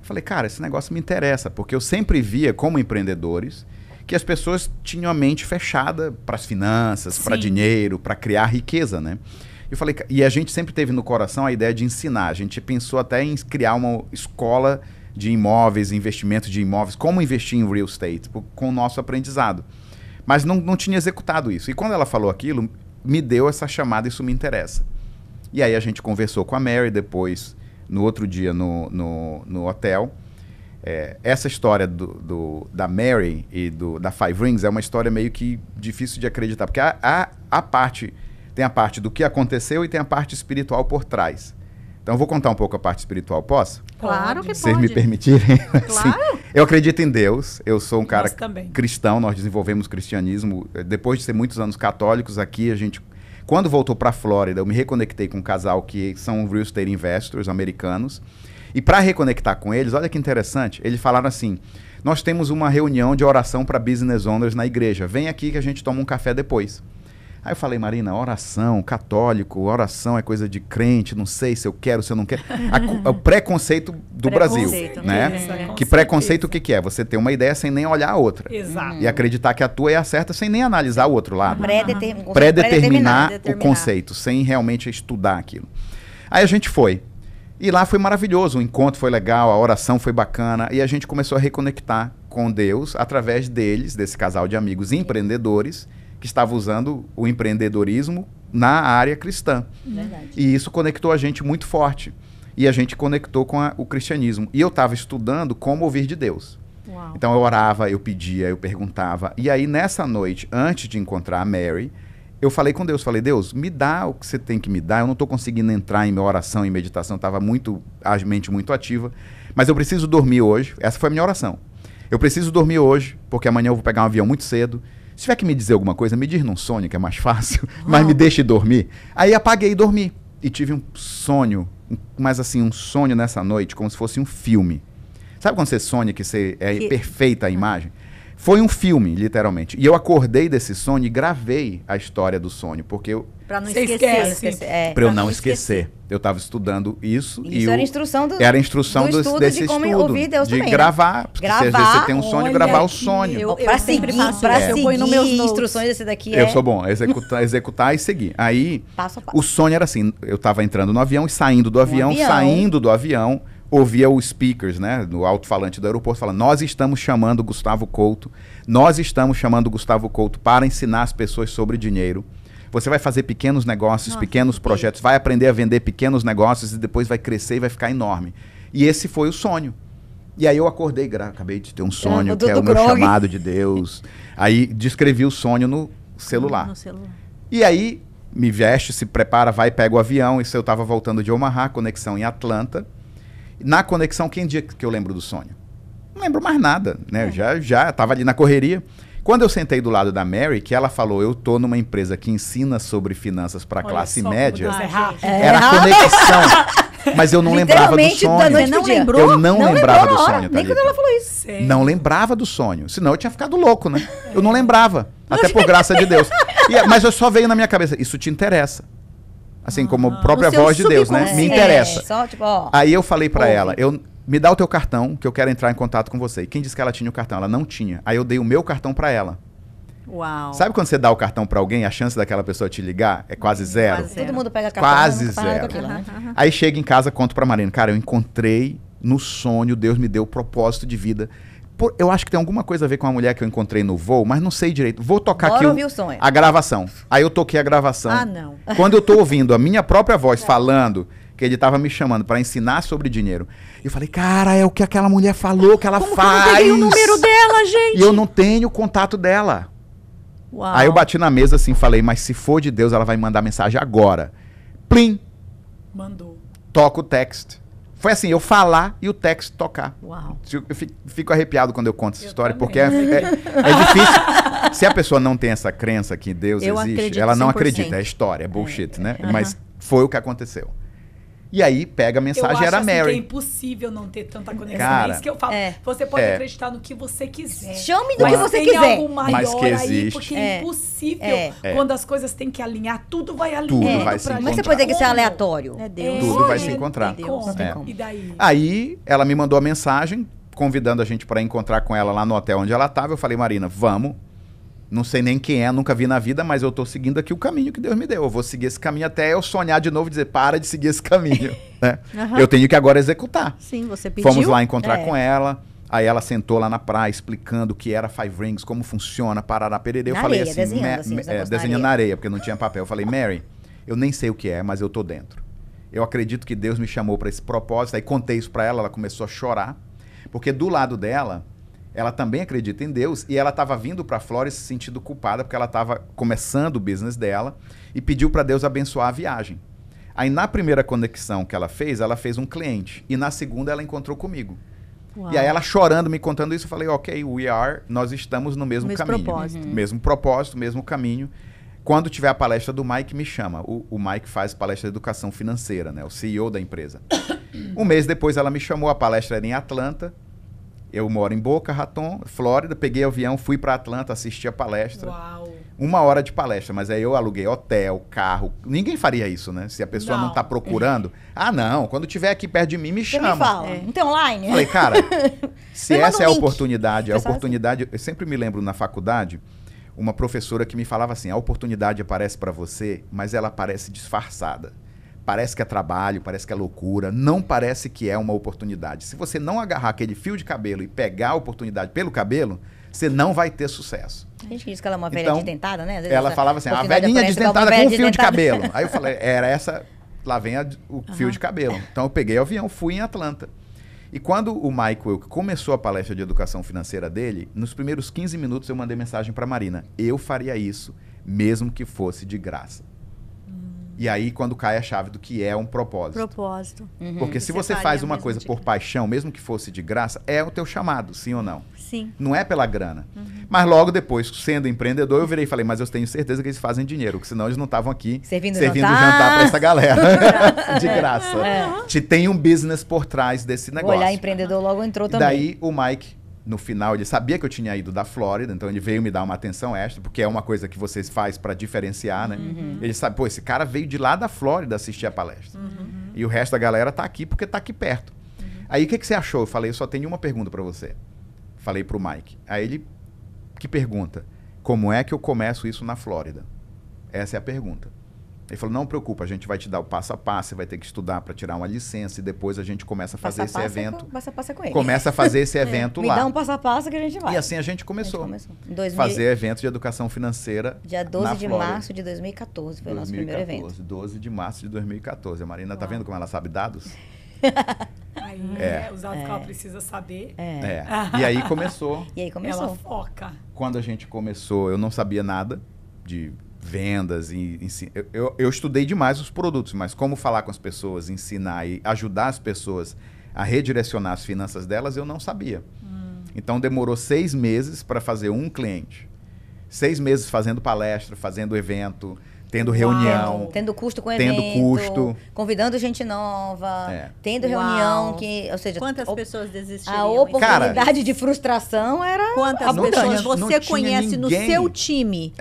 Falei, cara, esse negócio me interessa, porque eu sempre via, como empreendedores, que as pessoas tinham a mente fechada para as finanças, para dinheiro, para criar riqueza, né? Eu falei, e a gente sempre teve no coração a ideia de ensinar. A gente pensou até em criar uma escola de imóveis, investimento de imóveis, como investir em real estate, com o nosso aprendizado. Mas não tinha executado isso. E quando ela falou aquilo, me deu essa chamada, isso me interessa. E aí a gente conversou com a Mary depois... No outro dia, no hotel. Essa história da Mary e da Five Rings é uma história meio que difícil de acreditar. Porque tem a parte do que aconteceu e tem a parte espiritual por trás. Então, eu vou contar um pouco a parte espiritual, posso? Claro que pode. Se vocês me permitirem. Claro. Assim, eu acredito em Deus. Eu sou um cara cristão. Nós desenvolvemos cristianismo. Depois de ser muitos anos católicos, aqui a gente... Quando voltou para a Flórida, eu me reconectei com um casal que são real estate investors americanos. E para reconectar com eles, olha que interessante, eles falaram assim, nós temos uma reunião de oração para business owners na igreja. Vem aqui que a gente toma um café depois. Aí eu falei, Marina, oração, católico, oração é coisa de crente, não sei se eu quero, se eu não quero. O preconceito do Brasil, né? Que preconceito o que é? Você ter uma ideia sem nem olhar a outra. Exato. E acreditar que a tua é a certa sem nem analisar o outro lado. Predeterminar o conceito, sem realmente estudar aquilo. Aí a gente foi. E lá foi maravilhoso, o encontro foi legal, a oração foi bacana, e a gente começou a reconectar com Deus através deles, desse casal de amigos empreendedores, que estava usando o empreendedorismo na área cristã. Verdade. E isso conectou a gente muito forte. E a gente conectou com o cristianismo. E eu estava estudando como ouvir de Deus. Uau. Então eu orava, eu pedia, eu perguntava. E aí nessa noite, antes de encontrar a Mary, eu falei com Deus, falei, Deus, me dá o que você tem que me dar. Eu não estou conseguindo entrar em minha oração, em meditação, estava a mente muito ativa. Mas eu preciso dormir hoje. Essa foi a minha oração. Eu preciso dormir hoje, porque amanhã eu vou pegar um avião muito cedo. Se tiver que me dizer alguma coisa, me diz num sonho, que é mais fácil, mas me deixe dormir. Aí apaguei e dormi. E tive um sonho, mas assim, um sonho nessa noite, como se fosse um filme. Sabe quando você sonha que é perfeita a imagem? Foi um filme, literalmente. E eu acordei desse sonho e gravei a história do sonho, porque eu... Pra não esquecer. Pra eu não esquecer. Eu estava estudando isso. Isso era a instrução era a instrução desse de como estudo. Ouvir Deus de também, gravar. Né? Porque se às vezes você tem um sonho, gravar o sonho. Pra seguir instruções desse daqui Eu sou bom, executar e seguir. Aí, passo a passo. O sonho era assim, eu estava entrando no avião e saindo do avião, ouvia os speakers, né, no alto-falante do aeroporto, falando, nós estamos chamando Gustavo Couto para ensinar as pessoas sobre dinheiro. Você vai fazer pequenos negócios, pequenos projetos, vai aprender a vender pequenos negócios e depois vai crescer e vai ficar enorme. E esse foi o sonho. E aí eu acordei, acabei de ter um sonho, que é o meu chamado de Deus. Aí descrevi o sonho no celular. E aí me veste, se prepara, vai, pega o avião. Isso eu estava voltando de Omaha, conexão em Atlanta. Na conexão, quem dia que eu lembro do sonho? Não lembro mais nada, né? Já estava ali na correria. Quando eu sentei do lado da Mary, que ela falou, eu tô numa empresa que ensina sobre finanças para classe média, era a conexão. Mas eu não lembrava do sonho. Você não lembrou? Eu não lembrava do sonho, nem quando ela falou isso. Não lembrava do sonho. Senão eu tinha ficado louco, né? Eu não lembrava. Até por graça de Deus. Mas eu só veio na minha cabeça, isso te interessa. Assim como a própria voz de Deus, né? Me interessa. Só, tipo, ó, aí eu falei pra ela, me dá o teu cartão, que eu quero entrar em contato com você. E quem disse que ela tinha o cartão? Ela não tinha. Aí eu dei o meu cartão pra ela. Uau. Sabe quando você dá o cartão pra alguém, a chance daquela pessoa te ligar é quase zero? Todo mundo pega cartão. Quase zero. Aquilo, né? Aí chego em casa, conto pra Marina. Cara, eu encontrei no sonho, Deus me deu o propósito de vida. Eu acho que tem alguma coisa a ver com a mulher que eu encontrei no voo, mas não sei direito. Vou tocar aqui a gravação. Aí eu toquei a gravação. Ah, não. Quando eu tô ouvindo a minha própria voz falando que ele tava me chamando para ensinar sobre dinheiro, eu falei, cara, é o que aquela mulher falou que ela faz. Que eu não peguei o número dela, gente? E eu não tenho o contato dela. Uau. Aí eu bati na mesa assim, falei, mas se for de Deus, ela vai mandar mensagem agora. Plim! Mandou. Toca o texto. Foi assim, eu falar e o texto tocar. Uau. Eu fico arrepiado quando eu conto essa história, porque é difícil. Se a pessoa não tem essa crença que Deus existe, ela não 100%. acredita, é história, é bullshit, né? Mas foi o que aconteceu. E aí, pega a mensagem, era assim, Mary. Que é impossível não ter tanta conexão. Cara, é isso que eu falo. Você pode acreditar no que você quiser. Chame do que você quiser. Tem algo maior mas que existe. aí, porque é impossível. Quando as coisas têm que alinhar, tudo vai alinhando. Tudo vai se encontrar. Mas você pode dizer que isso é aleatório. É Deus. Tudo vai se encontrar. Deus. Não tem como. E daí? Aí, ela me mandou a mensagem, convidando a gente para encontrar com ela lá no hotel onde ela estava. Eu falei, Marina, vamos. Não sei nem quem é, nunca vi na vida, mas eu tô seguindo aqui o caminho que Deus me deu. Eu vou seguir esse caminho até eu sonhar de novo e dizer, para de seguir esse caminho. Né? Eu tenho que agora executar. Sim, você pediu. Fomos lá encontrar com ela. Aí ela sentou lá na praia explicando o que era Five Rings, como funciona, parará, pererê. Eu falei areia, assim, desenhando na areia, porque não tinha papel. Eu falei, Mary, eu nem sei o que é, mas eu tô dentro. Eu acredito que Deus me chamou para esse propósito. Aí contei isso para ela, ela começou a chorar. Porque do lado dela, ela também acredita em Deus e ela estava vindo para a Flórida se sentindo culpada porque ela estava começando o business dela e pediu para Deus abençoar a viagem. Aí na primeira conexão que ela fez um cliente e na segunda ela encontrou comigo. Uau. E aí ela chorando, me contando isso, eu falei, ok, nós estamos no mesmo caminho. Propósito. Mesmo propósito, mesmo caminho. Quando tiver a palestra do Mike, me chama. O Mike faz palestra de educação financeira, né? O CEO da empresa. Um mês depois ela me chamou, a palestra era em Atlanta. Eu moro em Boca Raton, Flórida, peguei avião, fui para Atlanta, assisti a palestra. Uau. 1 hora de palestra, mas aí eu aluguei hotel, carro. Ninguém faria isso, né? Se a pessoa não tá procurando. Ah, não, quando tiver aqui perto de mim, me chama. Me fala. Não tem online? Falei, cara, se essa é a oportunidade, eu sempre me lembro na faculdade, uma professora que me falava assim, a oportunidade aparece para você, mas ela aparece disfarçada. Parece que é trabalho, parece que é loucura, não parece que é uma oportunidade. Se você não agarrar aquele fio de cabelo e pegar a oportunidade pelo cabelo, você não vai ter sucesso. A gente diz que ela é uma velha desdentada, né? Às vezes ela falava assim, a velhinha desdentada com um fio de cabelo. Aí eu falei, era essa, lá vem o fio de cabelo. Então eu peguei o avião, fui em Atlanta. E quando o Mike Wilk começou a palestra de educação financeira dele, nos primeiros 15 minutos eu mandei mensagem para Marina, eu faria isso, mesmo que fosse de graça. E aí, quando cai a chave do que é um propósito. Propósito. Porque se você faz uma coisa por paixão, mesmo que fosse de graça, é o teu chamado, sim ou não? Sim. Não é pela grana. Mas logo depois, sendo empreendedor, eu virei e falei, mas eu tenho certeza que eles fazem dinheiro, porque senão eles não estavam aqui servindo jantar para essa galera. De graça. Te tem um business por trás desse negócio. O olhar empreendedor logo entrou também. Daí o Mike no final, ele sabia que eu tinha ido da Flórida, então ele veio me dar uma atenção extra, porque é uma coisa que vocês fazem para diferenciar, né? Ele sabe, pô, esse cara veio de lá da Flórida assistir a palestra. E o resto da galera tá aqui porque tá aqui perto. Aí, o que você achou? Eu falei, eu só tenho uma pergunta para você. Falei pro Mike. Aí ele, que pergunta? Como é que eu começo isso na Flórida? Essa é a pergunta. Ele falou, não preocupa, a gente vai te dar o passo a passo, você vai ter que estudar para tirar uma licença e depois a gente começa a fazer esse evento. Passo a passo é com ele. Começa a fazer esse evento lá. Me dá um passo a passo que a gente vai. E assim a gente começou. Fazer evento de educação financeira Dia 12 de março de 2014 foi o nosso primeiro evento. 12 de março de 2014. A Marina, tá vendo como ela sabe dados? Aí, os dados que ela precisa saber. E aí começou. Ela foca. Quando a gente começou, eu não sabia nada de vendas e eu estudei demais os produtos, mas como falar com as pessoas, ensinar e ajudar as pessoas a redirecionar as finanças delas, eu não sabia. Então demorou 6 meses para fazer um cliente. 6 meses fazendo palestra, fazendo evento, tendo reunião. Tendo custo com evento. Convidando gente nova. Tendo reunião que... Ou seja, quantas pessoas desistiram? A oportunidade de frustração era... Quantas pessoas você conhece no seu time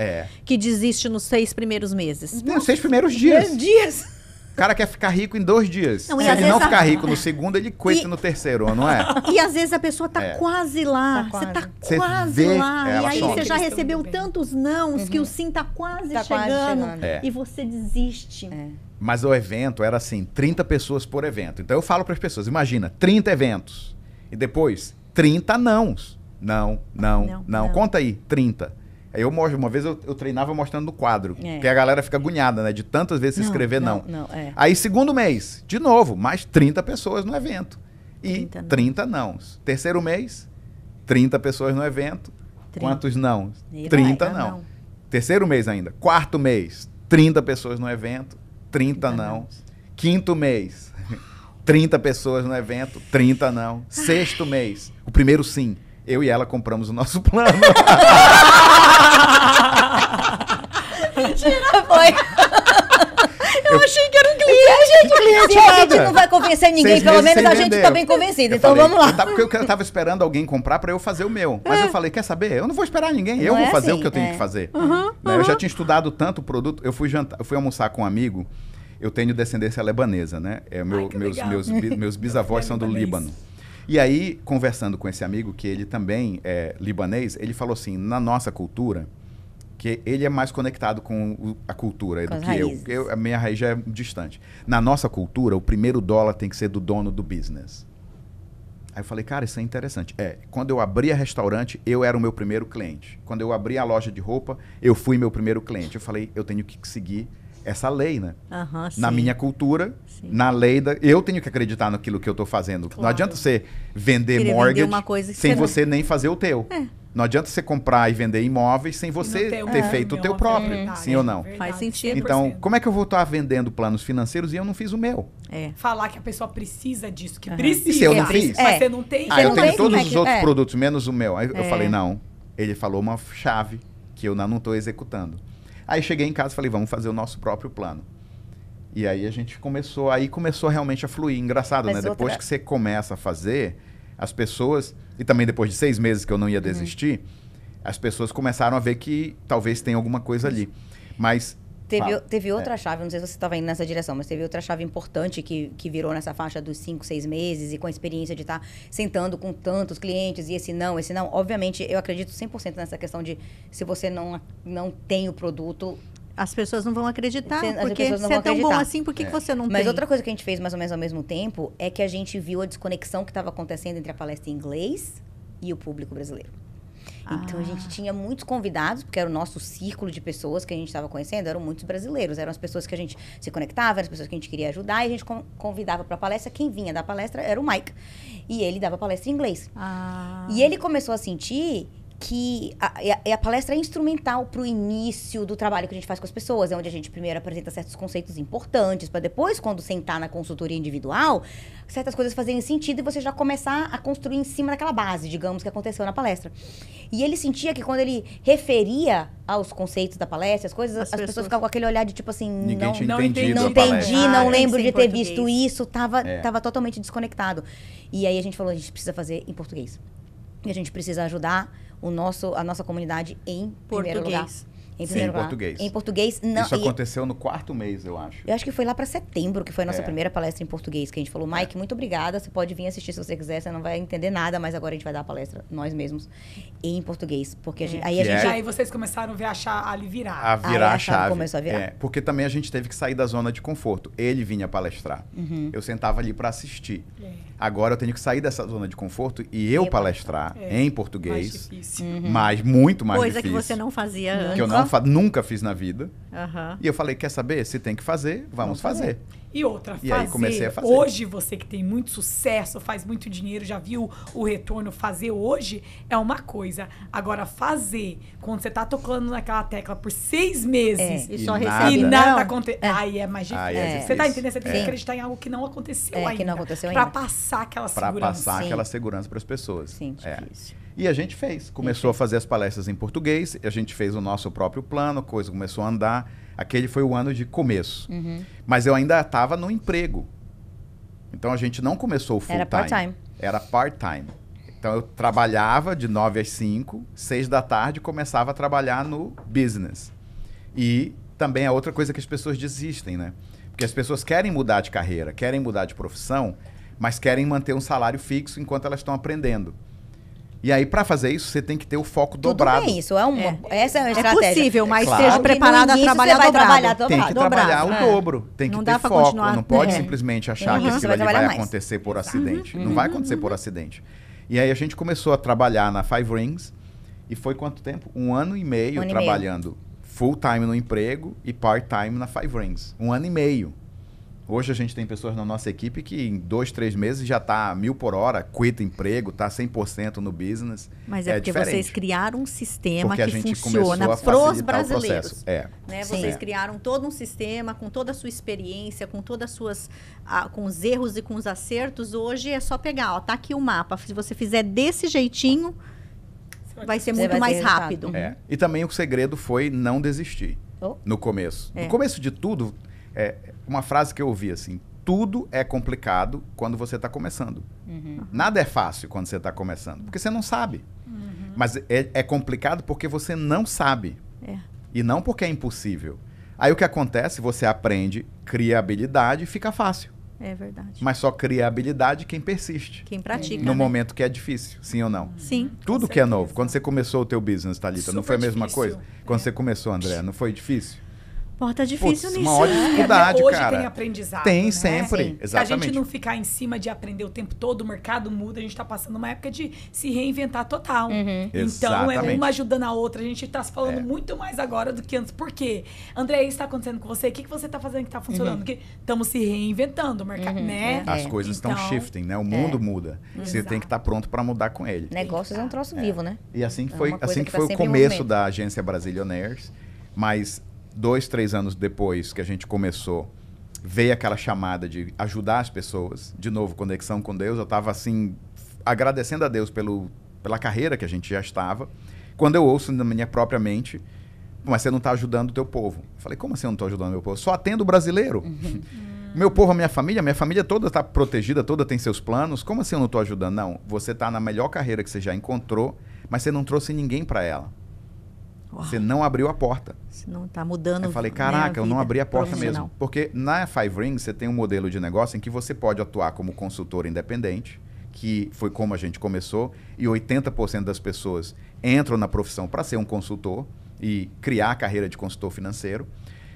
que desiste nos 6 primeiros meses? Nos 6 primeiros dias. dias. O cara quer ficar rico em 2 dias. Se ele não ficar rico no segundo, ele quita no terceiro, não é? E às vezes a pessoa tá quase lá. Você tá quase lá. E aí você já recebeu tantos nãos que o sim tá quase chegando. E você desiste. Mas o evento era assim, 30 pessoas por evento. Então eu falo para as pessoas, imagina, 30 eventos. E depois, 30 nãos. Não. Conta aí, 30. Aí eu mostro, uma vez eu treinava mostrando no quadro, que a galera fica agoniada, né? De tantas vezes se escrever não. Aí segundo mês, de novo, mais 30 pessoas no evento. E 30 nãos. Terceiro mês, 30 pessoas no evento. 30. Quantos não? 30 não. Terceiro mês ainda. Quarto mês, 30 pessoas no evento. 30 não. Quinto mês, 30 pessoas no evento. 30 não. Sexto mês, o primeiro sim. Eu e ela compramos o nosso plano. Mentira, foi. Eu achei que era um cliente. Se a gente não vai convencer ninguém, pelo menos a gente tá bem convencido. Então vamos lá. Porque eu tava esperando alguém comprar para eu fazer o meu. Mas eu falei, quer saber? Eu não vou esperar ninguém. Eu vou fazer o que eu tenho que fazer. Eu já tinha estudado tanto o produto. Eu fui almoçar com um amigo. Eu tenho descendência lebanesa, né? Meus bisavós são do Líbano. E aí, conversando com esse amigo, que ele também é libanês, ele falou assim, na nossa cultura, que ele é mais conectado com a cultura do que eu. A minha raiz já é distante. Na nossa cultura, o primeiro dólar tem que ser do dono do business. Aí eu falei, cara, isso é interessante. Quando eu abria restaurante, eu era o meu primeiro cliente. Quando eu abria a loja de roupa, eu fui meu primeiro cliente. Eu falei, eu tenho que seguir essa lei, né? Na minha cultura, na lei eu tenho que acreditar naquilo que eu estou fazendo. Claro. Não adianta você vender mortgage sem você nem fazer o teu. Não adianta você comprar e vender imóveis sem você ter feito o teu próprio. Sim ou não? Faz sentido. Então, como é que eu vou estar vendendo planos financeiros e eu não fiz o meu? Falar que a pessoa precisa disso, que precisa. E se eu não fiz? Mas você não tem. Eu tenho todos os outros produtos, menos o meu. Aí eu falei, não. Ele falou uma chave que eu não estou executando. Aí cheguei em casa e falei, vamos fazer o nosso próprio plano. E aí a gente começou realmente a fluir. Engraçado, né? Depois que você começa a fazer, as pessoas, e também depois de 6 meses que eu não ia desistir, as pessoas começaram a ver que talvez tenha alguma coisa ali. Mas... Teve outra chave, não sei se você estava indo nessa direção, mas teve outra chave importante que virou nessa faixa dos 5, 6 meses e com a experiência de estar sentando com tantos clientes e esse não. Obviamente, eu acredito 100% nessa questão de se você não tem o produto... As pessoas não vão acreditar, porque se é tão bom assim, por que você não tem? Mas outra coisa que a gente fez mais ou menos ao mesmo tempo é que a gente viu a desconexão que estava acontecendo entre a palestra em inglês e o público brasileiro. Então, a gente tinha muitos convidados, porque era o nosso círculo de pessoas que a gente estava conhecendo, eram muitos brasileiros, eram as pessoas que a gente se conectava, eram as pessoas que a gente queria ajudar, e a gente convidava para a palestra. Quem vinha da palestra era o Mike, e ele dava palestra em inglês. E ele começou a sentir que a palestra é instrumental para o início do trabalho que a gente faz com as pessoas, é onde a gente primeiro apresenta certos conceitos importantes, para depois, quando sentar na consultoria individual, certas coisas fazerem sentido e você já começar a construir em cima daquela base, digamos, que aconteceu na palestra. E ele sentia que quando ele referia aos conceitos da palestra, as coisas, as pessoas ficavam com aquele olhar de tipo assim, não entendi, não lembro de ter visto isso, tava totalmente desconectado. E aí a gente falou, a gente precisa fazer em português. E a gente precisa ajudar a nossa comunidade em primeiro lugar. Em português. Em português, não. Isso aconteceu no 4º mês, eu acho. Eu acho que foi lá para setembro, que foi a nossa primeira palestra em português, que a gente falou, Mike, muito obrigada, você pode vir assistir se você quiser, você não vai entender nada, mas agora a gente vai dar a palestra, nós mesmos, em português. Porque aí vocês começaram a ver ali virar. A virar a chave. Começou a virar. Porque também a gente teve que sair da zona de conforto. Ele vinha palestrar. Eu sentava ali para assistir. Agora eu tenho que sair dessa zona de conforto e eu palestrar em português. Mais difícil. Mas muito mais difícil. Coisa que você não fazia antes. Que eu nunca fiz na vida. E eu falei, quer saber? Se tem que fazer, vamos fazer. E outra, aí comecei a fazer. Hoje, você que tem muito sucesso, faz muito dinheiro, já viu o retorno, fazer hoje é uma coisa. Agora, fazer, quando você tá tocando naquela tecla por 6 meses e só recebe e nada acontece, aí é mais difícil. Difícil. Você tá entendendo? Você tem que acreditar em algo que não aconteceu ainda. Que não aconteceu ainda. Pra passar aquela segurança. Pra passar aquela segurança pras pessoas. Sim, difícil. E a gente fez. Começou a fazer as palestras em português, a gente fez o nosso próprio plano, a coisa começou a andar. Aquele foi o ano de começo. Mas eu ainda estava no emprego. Então a gente não começou full time. Era part-time. Era part-time. Então eu trabalhava de 9 às 5, 6 da tarde começava a trabalhar no business. E também é outra coisa que as pessoas desistem, né? Porque as pessoas querem mudar de carreira, querem mudar de profissão, mas querem manter um salário fixo enquanto elas estão aprendendo. E aí, para fazer isso, você tem que ter o foco dobrado. Tudo bem, essa é uma estratégia. É possível, mas esteja preparado a trabalhar dobrado. Tem que trabalhar o dobro. Tem que ter foco. Não pode simplesmente achar que aquilo ali vai acontecer por acidente. Não vai acontecer por acidente. E aí, a gente começou a trabalhar na 5 Rings. E foi quanto tempo? 1 ano e meio trabalhando full time no emprego e part time na 5 Rings. 1 ano e meio. Hoje a gente tem pessoas na nossa equipe que em 2, 3 meses já está 1.000 por hora, quita emprego, está 100% no business. Mas é porque diferente. Vocês criaram um sistema porque que funciona para os brasileiros. Vocês criaram todo um sistema com toda a sua experiência, com todas as suas, com os erros e com os acertos. Hoje é só pegar, tá aqui o mapa. Se você fizer desse jeitinho, vai ser muito mais rápido. E também o segredo foi não desistir no começo. No começo de tudo, uma frase que eu ouvi assim, tudo é complicado quando você está começando. Nada é fácil quando você está começando, porque você não sabe. Mas é complicado porque você não sabe. E não porque é impossível. Aí o que acontece, você aprende, cria habilidade e fica fácil. É verdade. Mas só cria habilidade quem persiste. Quem pratica. No momento que é difícil, sim ou não? Sim. Tudo que é novo. Quando você começou o teu business, Thalita, não foi a mesma coisa? Quando você começou, André, não foi difícil? Tá difícil nisso. Uma dificuldade, hoje cara. Tem aprendizado. Tem, né? sempre. Sim. Exatamente. Se a gente não ficar em cima de aprender o tempo todo, o mercado muda, a gente está passando uma época de se reinventar total. Então, é uma ajudando a outra. A gente está se falando muito mais agora do que antes. Por quê? André, isso está acontecendo com você? O que você está fazendo que está funcionando? Porque estamos se reinventando o mercado, né? As coisas estão shifting, né? O mundo muda. Você tem que estar pronto para mudar com ele. Negócios é um troço vivo, né? E assim que foi o começo da agência Brasilionaires. Mas 2, 3 anos depois que a gente começou, veio aquela chamada de ajudar as pessoas. De novo, conexão com Deus. Eu estava assim, agradecendo a Deus pela carreira que a gente já estava. Quando eu ouço na minha própria mente, mas você não está ajudando o teu povo. Eu falei, como assim eu não estou ajudando o meu povo? Só atendo o brasileiro. Meu povo, minha família toda está protegida, toda tem seus planos. Como assim eu não estou ajudando? Não, você está na melhor carreira que você já encontrou, mas você não trouxe ninguém para ela. Você não abriu a porta. Você não está mudando. Eu falei, caraca, eu não abri a porta mesmo. Porque na 5 Rings você tem um modelo de negócio em que você pode atuar como consultor independente, que foi como a gente começou, e 80% das pessoas entram na profissão para ser um consultor e criar a carreira de consultor financeiro.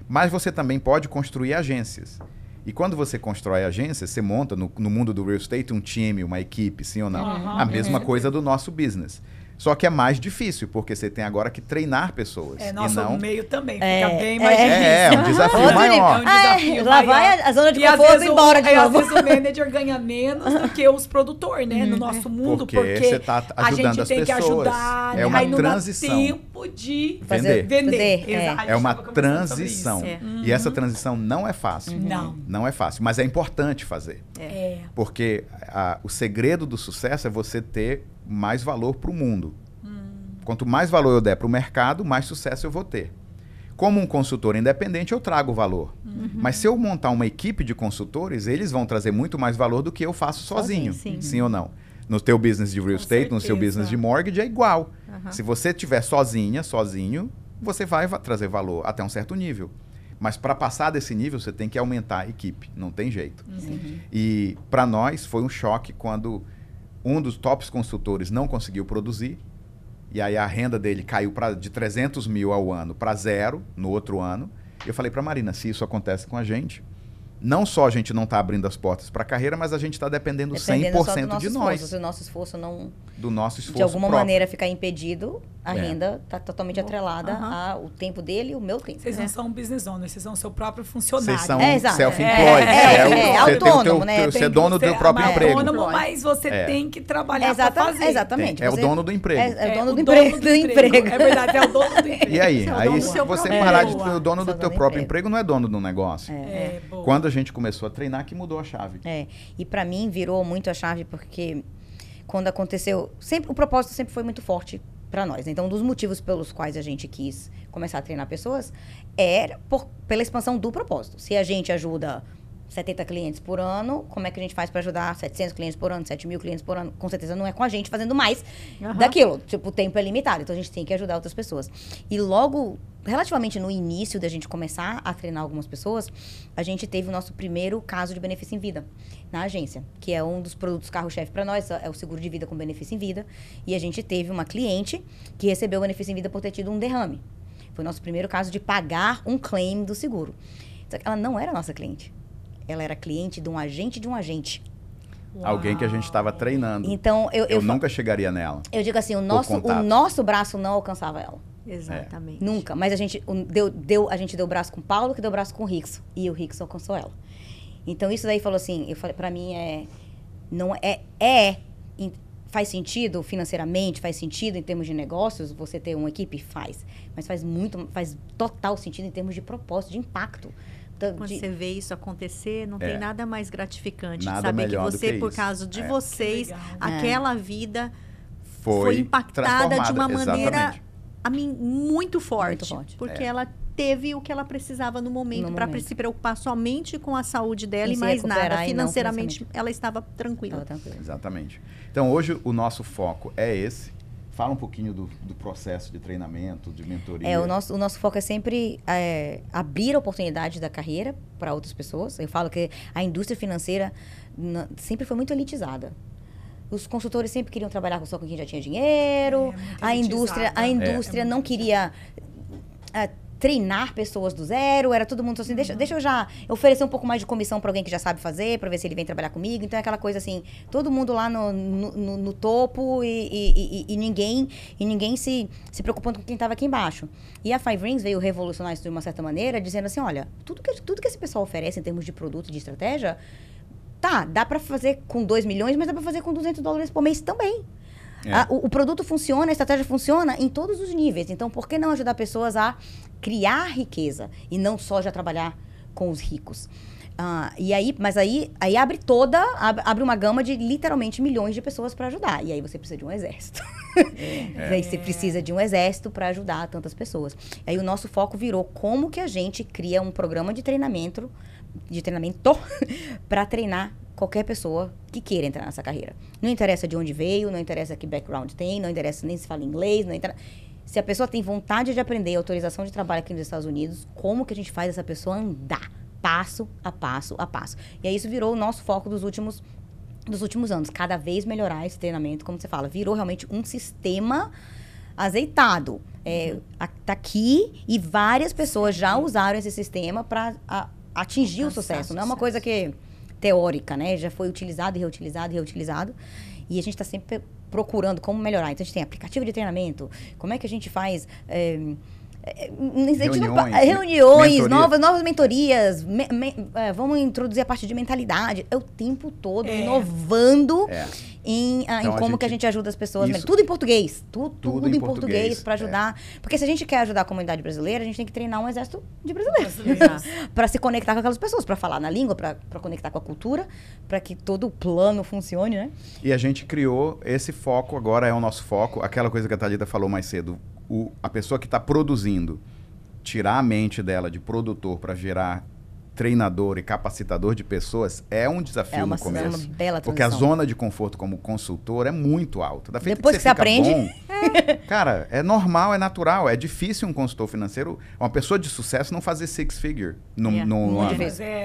Mas você também pode construir agências. E quando você constrói agências, você monta no mundo do real estate um time, uma equipe, sim ou não? A mesma coisa do nosso business. Só que é mais difícil, porque você tem agora que treinar pessoas. Nosso meio também fica bem mais difícil. É um desafio maior. É um desafio lá vai a zona de conforto embora de novo. Às vezes o manager ganha menos do que os produtores, né? No nosso mundo, porque você está ajudando a gente tem que ajudar. É uma aí transição. Não dá tempo de vender. Exato, É uma transição. E essa transição não é fácil. Não é fácil, mas é importante fazer. Porque o segredo do sucesso é você ter mais valor para o mundo. Quanto mais valor eu der para o mercado, mais sucesso eu vou ter. Como um consultor independente, eu trago valor. Mas se eu montar uma equipe de consultores, eles vão trazer muito mais valor do que eu faço sozinho. Sim ou não? No teu business de real estate, no seu business de mortgage, é igual. Se você estiver sozinho, você vai trazer valor até um certo nível. Mas para passar desse nível, você tem que aumentar a equipe. Não tem jeito. E para nós foi um choque quando um dos tops consultores não conseguiu produzir. E aí a renda dele caiu de 300 mil ao ano para 0 no outro ano. Eu falei para Marina, se isso acontece com a gente, não só a gente não está abrindo as portas para a carreira, mas a gente está dependendo 100% de nós. Se o nosso esforço não... Do nosso esforço de alguma próprio. maneira ficar impedido, a renda está totalmente atrelada ao tempo dele e o meu tempo. Vocês não são um business owner, vocês são o seu próprio funcionário. Vocês são self-employed. Autônomo, né? Você é dono do teu próprio emprego. Autônomo, mas você tem que trabalhar para fazer. Exatamente. É o dono do emprego. É o dono do emprego. É verdade, é o dono do emprego. E aí? Aí se você parar de ser o dono do teu próprio emprego, não é dono do negócio. Quando a gente começou a treinar, que mudou a chave. E para mim virou muito a chave porque quando aconteceu, o propósito sempre foi muito forte para nós. Então, um dos motivos pelos quais a gente quis começar a treinar pessoas era pela expansão do propósito. Se a gente ajuda 70 clientes por ano, como é que a gente faz para ajudar 700 clientes por ano, 7 mil clientes por ano? Com certeza não é com a gente fazendo mais daquilo. Tipo, o tempo é limitado, então a gente tem que ajudar outras pessoas. E logo, relativamente no início da gente começar a treinar algumas pessoas, a gente teve o nosso primeiro caso de benefício em vida na agência, que é um dos produtos carro-chefe para nós, é o seguro de vida com benefício em vida. E a gente teve uma cliente que recebeu o benefício em vida por ter tido um derrame. Foi o nosso primeiro caso de pagar um claim do seguro. Só que ela não era nossa cliente. Ela era cliente de um agente de um agente. Uau. Alguém que a gente estava treinando. Então, eu nunca chegaria nela. Eu digo assim, o nosso braço não alcançava ela. Exatamente. Nunca. Mas a gente deu braço com o Paulo, que deu braço com o Rickson. E o Rickson alcançou ela. Então, isso daí falou assim, pra mim faz sentido financeiramente, faz sentido em termos de negócios, você ter uma equipe? Faz. Mas faz total sentido em termos de propósito, de impacto. Quando você vê isso acontecer, não tem nada mais gratificante. Nada saber que você, que por isso. causa de vocês, aquela vida foi impactada de uma maneira, a mim, muito forte. Porque ela teve o que ela precisava no momento para se preocupar somente com a saúde dela e mais nada. Financeiramente, ela estava tranquila. Exatamente. Então, hoje, o nosso foco é esse. Fala um pouquinho do processo de treinamento, de mentoria. O nosso foco é sempre abrir a oportunidade da carreira para outras pessoas. Eu falo que a indústria financeira sempre foi muito elitizada. Os consultores sempre queriam trabalhar só com quem já tinha dinheiro. A indústria não queria treinar pessoas do zero, era todo mundo assim, deixa eu já oferecer um pouco mais de comissão para alguém que já sabe fazer, para ver se ele vem trabalhar comigo. Então é aquela coisa assim, todo mundo lá no topo e ninguém se preocupando com quem estava aqui embaixo. E a Five Rings veio revolucionar isso de uma certa maneira, dizendo assim, olha, tudo que esse pessoal oferece em termos de produto e de estratégia, dá para fazer com 2 milhões, mas dá para fazer com $200 por mês também. O produto funciona, a estratégia funciona em todos os níveis. Então, por que não ajudar pessoas a criar riqueza e não só já trabalhar com os ricos? Mas aí abre uma gama de literalmente milhões de pessoas para ajudar. E aí você precisa de um exército. Aí você precisa de um exército para ajudar tantas pessoas. Aí o nosso foco virou como que a gente cria um programa de treinamento para treinar qualquer pessoa que queira entrar nessa carreira. Não interessa de onde veio, não interessa que background tem, não interessa nem se fala inglês, não interessa. Se a pessoa tem vontade de aprender autorização de trabalho aqui nos Estados Unidos, como que a gente faz essa pessoa andar passo a passo a passo? E aí isso virou o nosso foco dos últimos anos. Cada vez melhorar esse treinamento, como você fala. Virou realmente um sistema azeitado. Tá aqui e várias pessoas já usaram esse sistema para atingir o sucesso. Não é uma coisa que teórica, né? Já foi utilizado e reutilizado. E a gente está sempre procurando como melhorar. Então, a gente tem aplicativo de treinamento. Como é que a gente faz... reuniões, novas mentorias. Vamos introduzir a parte de mentalidade. É o tempo todo inovando em como que a gente ajuda as pessoas. Tudo em português. Tudo em português para ajudar. Porque se a gente quer ajudar a comunidade brasileira, a gente tem que treinar um exército de brasileiros. Para se conectar com aquelas pessoas, para falar na língua, para conectar com a cultura, para que todo o plano funcione, né? E a gente criou esse foco, agora é o nosso foco. Aquela coisa que a Thalita falou mais cedo. A pessoa que está produzindo, tirar a mente dela de produtor para gerar treinador e capacitador de pessoas é um desafio no começo. É uma bela transição. Porque a zona de conforto como consultor é muito alta. Depois que você aprende... Bom, cara, é normal, é natural. É difícil um consultor financeiro, uma pessoa de sucesso não fazer six figure no ano.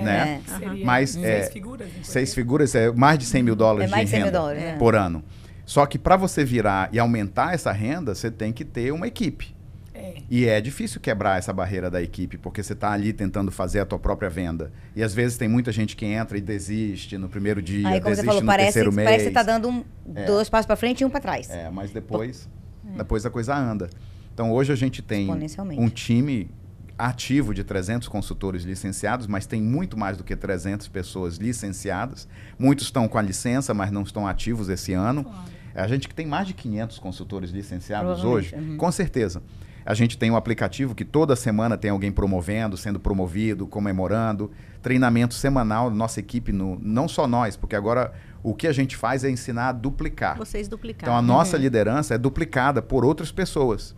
Né? Mas 6 figuras. 6 figuras é mais de 100 mil dólares de renda por ano. Só que para você virar e aumentar essa renda, você tem que ter uma equipe. E é difícil quebrar essa barreira da equipe, porque você está ali tentando fazer a tua própria venda. E às vezes tem muita gente que entra e desiste no primeiro dia, aí, como desiste você falou, no terceiro mês. Parece que você está dando 2 passos para frente e 1 para trás. Mas depois a coisa anda. Então hoje a gente tem um time ativo de 300 consultores licenciados, mas tem muito mais do que 300 pessoas licenciadas. Muitos estão com a licença, mas não estão ativos esse ano. A gente que tem mais de 500 consultores licenciados hoje, com certeza. A gente tem um aplicativo que toda semana tem alguém promovendo, sendo promovido, comemorando. Treinamento semanal, nossa equipe, não só nós, porque agora o que a gente faz é ensinar a duplicar. Vocês duplicaram. Então a nossa liderança é duplicada por outras pessoas.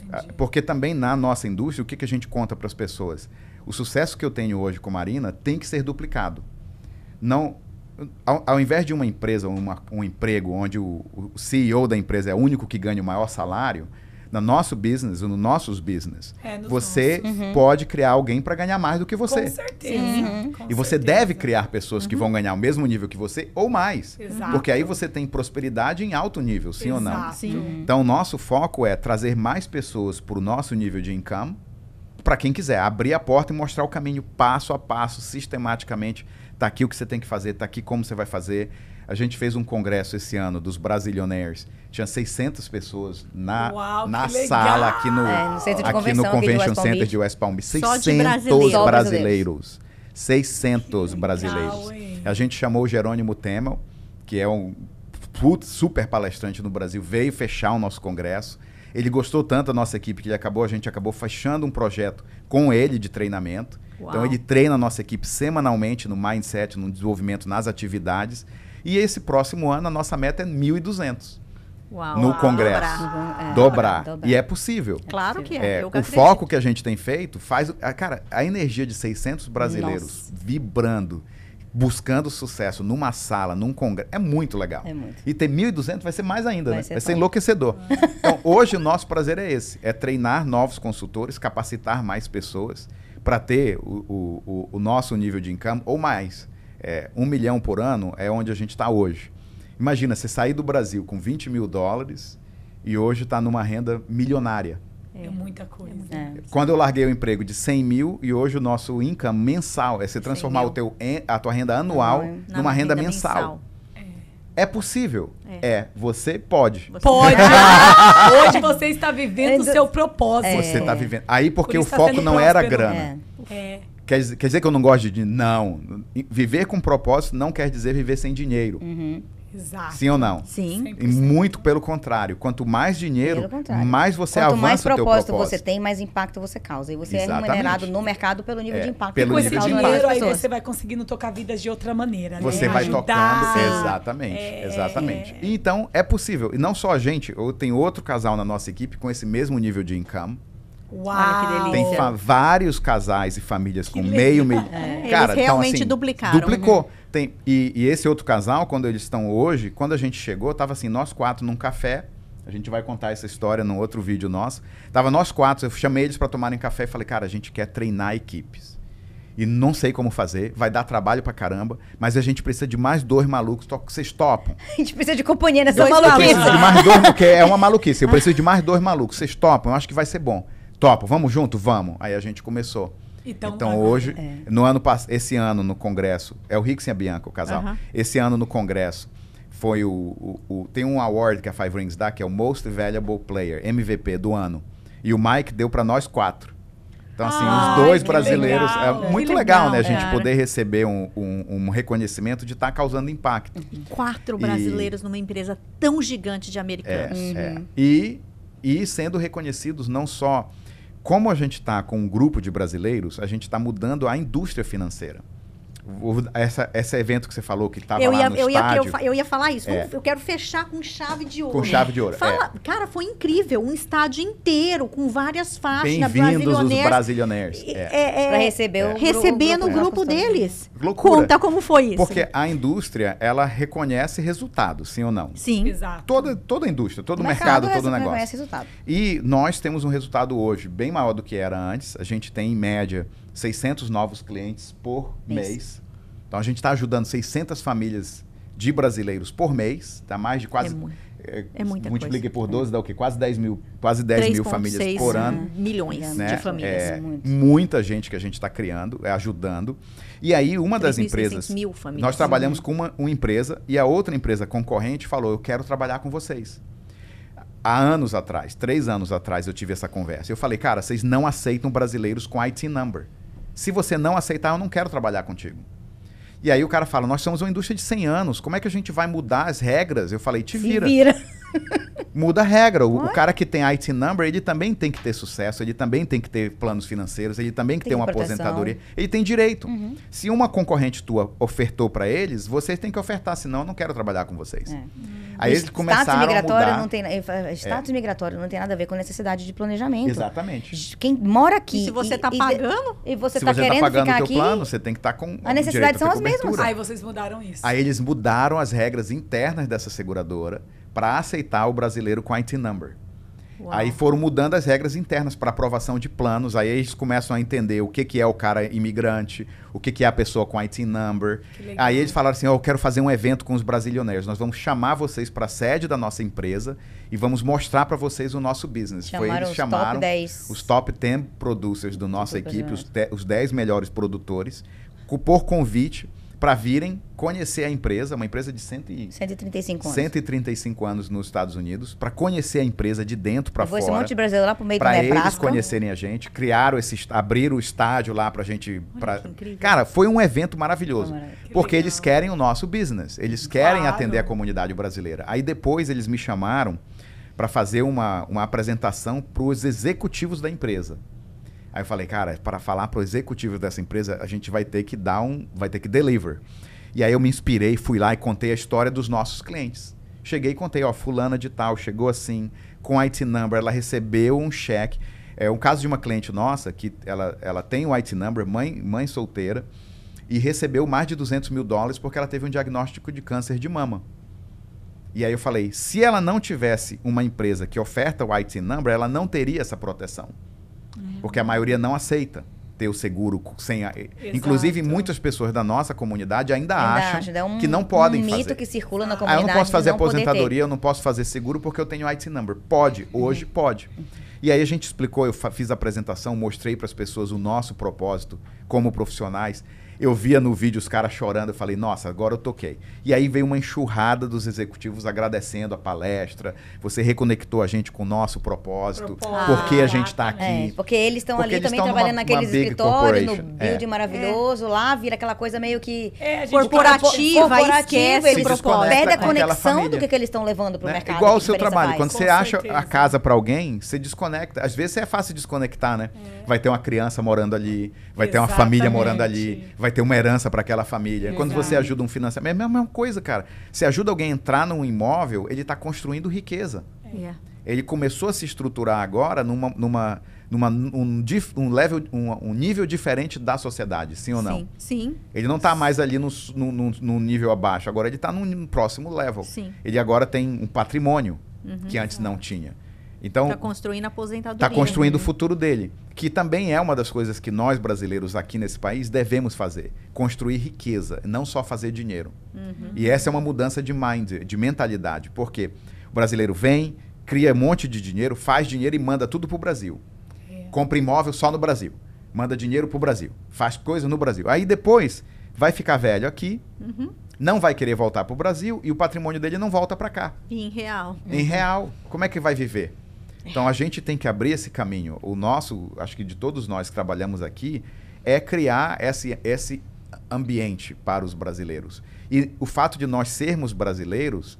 Entendi. Porque também na nossa indústria, o que a gente conta para as pessoas? O sucesso que eu tenho hoje com Marina tem que ser duplicado. Não... Ao invés de uma empresa, um emprego onde o CEO da empresa é o único que ganha o maior salário, no nosso business, no nossos business, você pode criar alguém para ganhar mais do que você. Com certeza. E você deve criar pessoas que vão ganhar o mesmo nível que você ou mais. Exato. Porque aí você tem prosperidade em alto nível, sim ou não? Sim. Então, o nosso foco é trazer mais pessoas para o nosso nível de income, para quem quiser, abrir a porta e mostrar o caminho passo a passo, sistematicamente. Tá aqui o que você tem que fazer, tá aqui como você vai fazer. A gente fez um congresso esse ano dos Brasilionaires. Tinha 600 pessoas na sala aqui no Convention Center de West Palm Beach. 600 brasileiros. 600 brasileiros. A gente chamou o Jerônimo Temel, que é um super palestrante no Brasil, veio fechar o nosso congresso. Ele gostou tanto da nossa equipe que a gente acabou fechando um projeto com ele de treinamento. Então ele treina a nossa equipe semanalmente no mindset, no desenvolvimento, nas atividades. E esse próximo ano a nossa meta é 1.200 no congresso. Dobrar. E é possível. Claro que é. O foco que a gente tem feito faz... Cara, a energia de 600 brasileiros vibrando, buscando sucesso numa sala, num congresso, é muito legal. E ter 1.200 vai ser mais ainda, né? Vai ser enlouquecedor. Então, hoje o nosso prazer é esse. É treinar novos consultores, capacitar mais pessoas para ter o nosso nível de income ou mais. 1 milhão por ano é onde a gente está hoje. Imagina, você sair do Brasil com 20 mil dólares e hoje está numa renda milionária. É muita coisa. Quando eu larguei o emprego de 100 mil e hoje o nosso income mensal é você transformar a tua renda anual numa renda mensal. É possível? Você pode. Pode! Hoje você está vivendo o seu propósito. Você está vivendo. Aí porque o foco não era grana. Quer dizer que eu não gosto de dinheiro? Não. Viver com propósito não quer dizer viver sem dinheiro. Exato. Sim ou não? Sim. E muito pelo contrário. Quanto mais dinheiro, mais você avança o teu propósito. Quanto mais propósito você tem, mais impacto você causa. E você é remunerado no mercado pelo nível de impacto. Pelo nível de dinheiro, aí você vai conseguindo tocar vidas de outra maneira. Você vai tocando. Exatamente. E então, é possível. E não só a gente. Tem outro casal na nossa equipe com esse mesmo nível de income. Uau, que delícia. Tem vários casais e famílias com meio milhão. Cara, eles realmente duplicaram. Duplicou. E esse outro casal, quando eles estão hoje, quando a gente chegou, tava assim, nós 4 num café. A gente vai contar essa história num outro vídeo nosso. Tava nós 4, eu chamei eles para tomarem café e falei, cara, a gente quer treinar equipes. E não sei como fazer, vai dar trabalho pra caramba, mas a gente precisa de mais 2 malucos. Vocês topam? A gente precisa de companhia nessa maluquice. Eu preciso de mais 2, porque é uma maluquice. Eu preciso de mais 2 malucos. Vocês topam? Eu acho que vai ser bom. Topa, vamos junto? Vamos. Aí a gente começou. Então hoje, esse ano no congresso, é o Rix e a Bianca, o casal. Esse ano no congresso, foi tem um award que a Five Rings dá, que é o Most Valuable Player, MVP do ano. E o Mike deu para nós 4. Então, assim, os 2 brasileiros... Legal, é muito legal, né? A gente poder receber um reconhecimento de estar causando impacto. 4 brasileiros numa empresa tão gigante de americanos. E sendo reconhecidos não só... Como a gente está com um grupo de brasileiros, a gente está mudando a indústria financeira. Esse evento que você falou que estava lá no estádio... Eu ia falar isso. Eu quero fechar com chave de ouro. Com chave de ouro, Cara, foi incrível. Um estádio inteiro, com várias faixas. Bem-vindos os Brasilionaires. Para receber no grupo deles. Loucura. Conta como foi isso. Porque a indústria, ela reconhece resultados, sim ou não? Sim. Exato. Toda a indústria, todo o mercado, todo negócio. Reconhece resultado. E nós temos um resultado hoje bem maior do que era antes. A gente tem, em média, 600 novos clientes por mês. Então, a gente está ajudando 600 famílias de brasileiros por mês. Tá mais de quase... É muita multipliquei por 12, dá o quê? Quase 10 mil famílias por ano. Milhões de famílias. Muita gente que a gente está criando, ajudando. E aí, uma das empresas... mil famílias. Nós trabalhamos com uma empresa e a outra empresa concorrente falou, eu quero trabalhar com vocês. Há anos atrás, 3 anos atrás, eu tive essa conversa. Eu falei, cara, vocês não aceitam brasileiros com IT number. Se você não aceitar, eu não quero trabalhar contigo. E aí o cara fala, nós somos uma indústria de 100 anos, como é que a gente vai mudar as regras? Eu falei, te vira. Muda a regra. O cara que tem IT number, ele também tem que ter sucesso, ele também tem que ter planos financeiros, ele também tem que ter uma aposentadoria. Ele tem direito. Se uma concorrente tua ofertou para eles, vocês têm que ofertar, senão eu não quero trabalhar com vocês. Aí eles começaram a mudar. Status migratório não tem nada a ver com necessidade de planejamento. Exatamente. Quem mora aqui... E se você está pagando... E você está querendo pagando ficar o teu aqui... plano, você tem que estar com... A necessidade são as mesmas. Aí vocês mudaram isso. Aí eles mudaram as regras internas dessa seguradora para aceitar o brasileiro com IT number. Uau. Aí foram mudando as regras internas para aprovação de planos. Aí eles começam a entender o que é o cara imigrante, o que é a pessoa com IT number. Aí eles falaram assim, eu quero fazer um evento com os Brasilionaires. Nós vamos chamar vocês para a sede da nossa empresa e vamos mostrar para vocês o nosso business. Eles chamaram os top 10 producers da nossa equipe, os 10 melhores produtores, por convite, para virem conhecer a empresa, uma empresa de 135 anos nos Estados Unidos, para conhecer a empresa de dentro para fora. Esse monte de brasileiro lá pro meio para eles conhecerem a gente, abriram o estádio lá pra gente... Cara, foi um evento maravilhoso, porque eles querem o nosso business, eles querem atender a comunidade brasileira. Aí depois eles me chamaram para fazer uma apresentação para os executivos da empresa. Aí eu falei, cara, para falar para o executivo dessa empresa, a gente vai ter que deliver. E aí eu me inspirei, fui lá e contei a história dos nossos clientes. Cheguei e contei, fulana de tal, chegou assim, com IT number, ela recebeu um cheque. É um caso de uma cliente nossa, que ela tem o IT number, mãe solteira, e recebeu mais de $200 mil porque ela teve um diagnóstico de câncer de mama. E aí eu falei, se ela não tivesse uma empresa que oferta o IT number, ela não teria essa proteção. Porque a maioria não aceita ter o seguro sem... Inclusive, muitas pessoas da nossa comunidade ainda acham que não podem fazer. Um mito que circula na comunidade. Eu não posso fazer aposentadoria, eu não posso fazer seguro porque eu tenho IT number. Pode, hoje pode. E aí a gente explicou, eu fiz a apresentação, mostrei para as pessoas o nosso propósito como profissionais. Eu via no vídeo os caras chorando, eu falei, nossa, agora eu toquei. E aí veio uma enxurrada dos executivos agradecendo a palestra, você reconectou a gente com o nosso propósito, porque a gente está aqui. Porque eles estão ali também trabalhando naqueles escritórios, no build maravilhoso, lá vira aquela coisa meio que corporativa, esquece eles perdem a conexão do que eles estão levando para o mercado. Igual o seu trabalho, quando você acha a casa para alguém, você desconecta. Às vezes é fácil desconectar, né? Vai ter uma criança morando ali, vai ter uma família morando ali, vai ter uma herança para aquela família. Quando você ajuda um financiamento, é a mesma coisa, cara. Você ajuda alguém a entrar num imóvel, ele está construindo riqueza. Ele começou a se estruturar agora um nível diferente da sociedade, sim ou não? Sim. Ele não está mais ali no nível abaixo, agora ele está num próximo level. Sim. Ele agora tem um patrimônio que antes não tinha. Então, está construindo a aposentadoria. Está construindo o futuro dele. Que também é uma das coisas que nós, brasileiros, aqui nesse país, devemos fazer. Construir riqueza, não só fazer dinheiro. E essa é uma mudança de mentalidade. Porque o brasileiro vem, cria um monte de dinheiro, faz dinheiro e manda tudo para o Brasil. Compra imóvel só no Brasil. Manda dinheiro para o Brasil. Faz coisa no Brasil. Aí depois vai ficar velho aqui, não vai querer voltar para o Brasil e o patrimônio dele não volta para cá. Em real. Em real. Como é que vai viver? Então, a gente tem que abrir esse caminho. O nosso, acho que de todos nós que trabalhamos aqui, é criar esse ambiente para os brasileiros. E o fato de nós sermos brasileiros,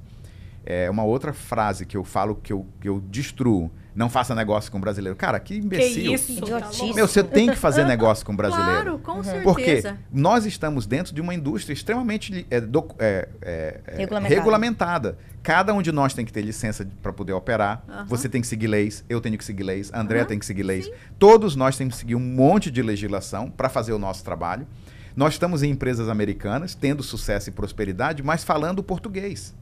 é uma outra frase que eu falo que eu destruo. não faça negócio com o brasileiro. Cara, que imbecil. Que isso? Meu, você tem que fazer negócio com o brasileiro. Claro, com certeza. Porque nós estamos dentro de uma indústria extremamente regulamentada. Cada um de nós tem que ter licença para poder operar. Você tem que seguir leis, eu tenho que seguir leis, a Andrea tem que seguir leis. Sim. Todos nós temos que seguir um monte de legislação para fazer o nosso trabalho. Nós estamos em empresas americanas, tendo sucesso e prosperidade, mas falando português.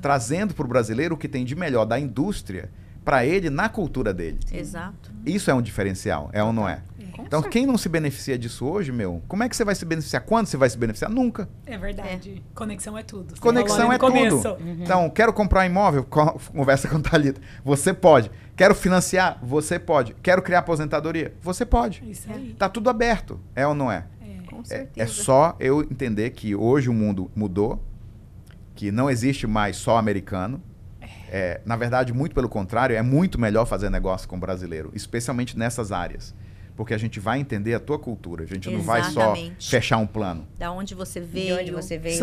Trazendo para o brasileiro o que tem de melhor da indústria para ele na cultura dele. Exato. Isso é um diferencial, é ou não é? Então, quem não se beneficia disso hoje, como é que você vai se beneficiar? Quando você vai se beneficiar? Nunca. É verdade. Conexão é tudo. Conexão é tudo. Então, quero comprar um imóvel? Conversa com a Thalita. Você pode. Quero financiar? Você pode. Quero criar aposentadoria? Você pode. Isso aí. Tá tudo aberto, é ou não é? Com certeza. É só eu entender que hoje o mundo mudou, que não existe mais só americano. Na verdade, muito pelo contrário, é muito melhor fazer negócio com o brasileiro, especialmente nessas áreas. Porque a gente vai entender a tua cultura. A gente não vai só fechar um plano. Da onde você veio. De onde você veio.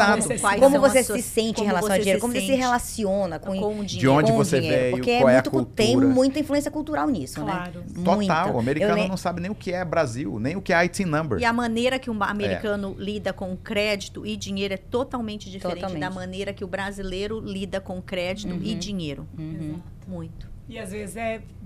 Como você se sente em relação ao dinheiro. Como você se relaciona com o dinheiro. De onde você veio, porque qual é a cultura. Tem muita influência cultural nisso, claro. Né? Total. O americano não sabe nem o que é Brasil, nem o que é IT number. E a maneira que o americano lida com crédito e dinheiro é totalmente diferente da maneira que o brasileiro lida com crédito e dinheiro. Muito. E às vezes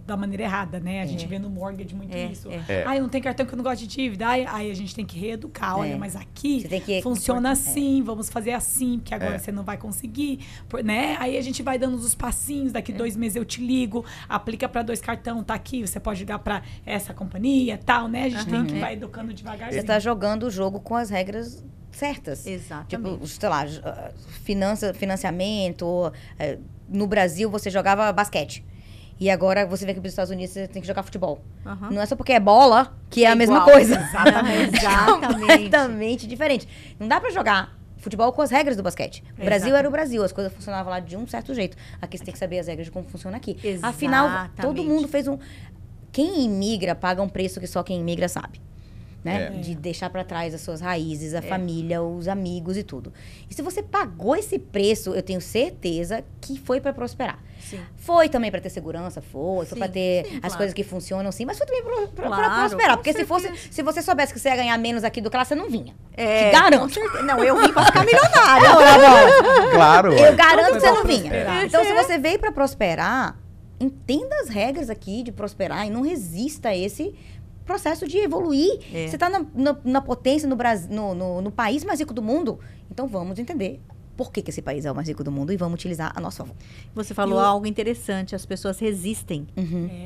da maneira errada, né? A gente vê no mortgage muito isso. Eu não tenho cartão que eu não gosto de dívida. Aí a gente tem que reeducar. Olha, mas aqui funciona assim, vamos fazer assim, porque agora você não vai conseguir, né? Aí a gente vai dando os passinhos, daqui 2 meses eu te ligo, aplica para 2 cartão, tá aqui, você pode ligar para essa companhia, tal, né? A gente tem que vai educando devagarzinho. Você tá jogando o jogo com as regras certas. Exatamente. Tipo, sei lá, financiamento. No Brasil, você jogava basquete. E agora você vê que nos Estados Unidos você tem que jogar futebol. Não é só porque é bola que é a mesma coisa. Exatamente. Completamente diferente. Não dá pra jogar futebol com as regras do basquete. O Brasil era o Brasil, as coisas funcionavam lá de um certo jeito. Aqui você tem que saber as regras de como funciona aqui. Afinal, todo mundo fez Quem imigra paga um preço que só quem imigra sabe. Né? De deixar para trás as suas raízes, a família, os amigos e tudo. E se você pagou esse preço, eu tenho certeza que foi para prosperar. Sim. Foi também para ter segurança, foi para ter as coisas que funcionam, sim, mas foi também para prosperar. Porque se você soubesse que você ia ganhar menos aqui do que lá, você não vinha. Te garanto. Não, eu vim para ficar milionária. Claro. Eu garanto que você não vinha. Então, se você veio para prosperar, entenda as regras aqui de prosperar e não resista a esse processo de evoluir. Você está na potência no Brasil, no país mais rico do mundo, então vamos entender por que esse país é o mais rico do mundo e vamos utilizar a nosso favor. Você falou algo interessante, as pessoas resistem.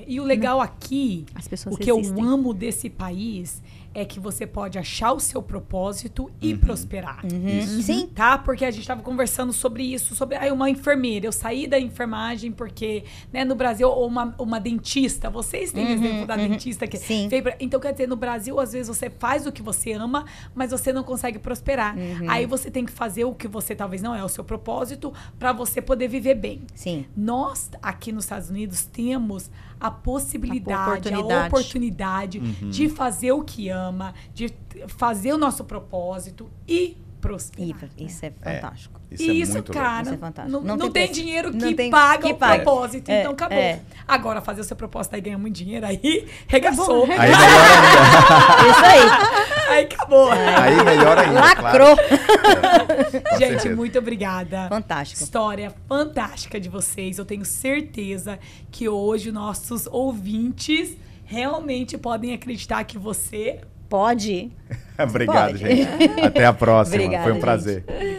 E o legal aqui, as pessoas que eu amo desse país é que você pode achar o seu propósito e prosperar. Sim. Tá? Porque a gente estava conversando sobre isso, sobre uma enfermeira. Eu saí da enfermagem porque, né, no Brasil, ou uma dentista. Vocês têm exemplo da dentista que veio pra... Então, quer dizer, no Brasil, às vezes você faz o que você ama, mas você não consegue prosperar. Aí você tem que fazer o que você talvez não é o seu propósito para você poder viver bem. Sim. Nós, aqui nos Estados Unidos, temos a possibilidade, a oportunidade de fazer o que ama, de fazer o nosso propósito e prosperar. Isso é fantástico. Isso, muito cara, isso é fantástico. Não tem dinheiro que paga o propósito. Então, acabou. Agora, fazer o seu propósito aí, ganhar muito dinheiro, aí regaçou. Aí melhor ainda. Isso aí. Aí acabou. Aí melhor ainda. Lacrou. Claro. Gente, muito obrigada. Fantástico. História fantástica de vocês. Eu tenho certeza que hoje nossos ouvintes realmente podem acreditar que você pode. Obrigado, gente. Até a próxima. Obrigada, foi um prazer. Gente.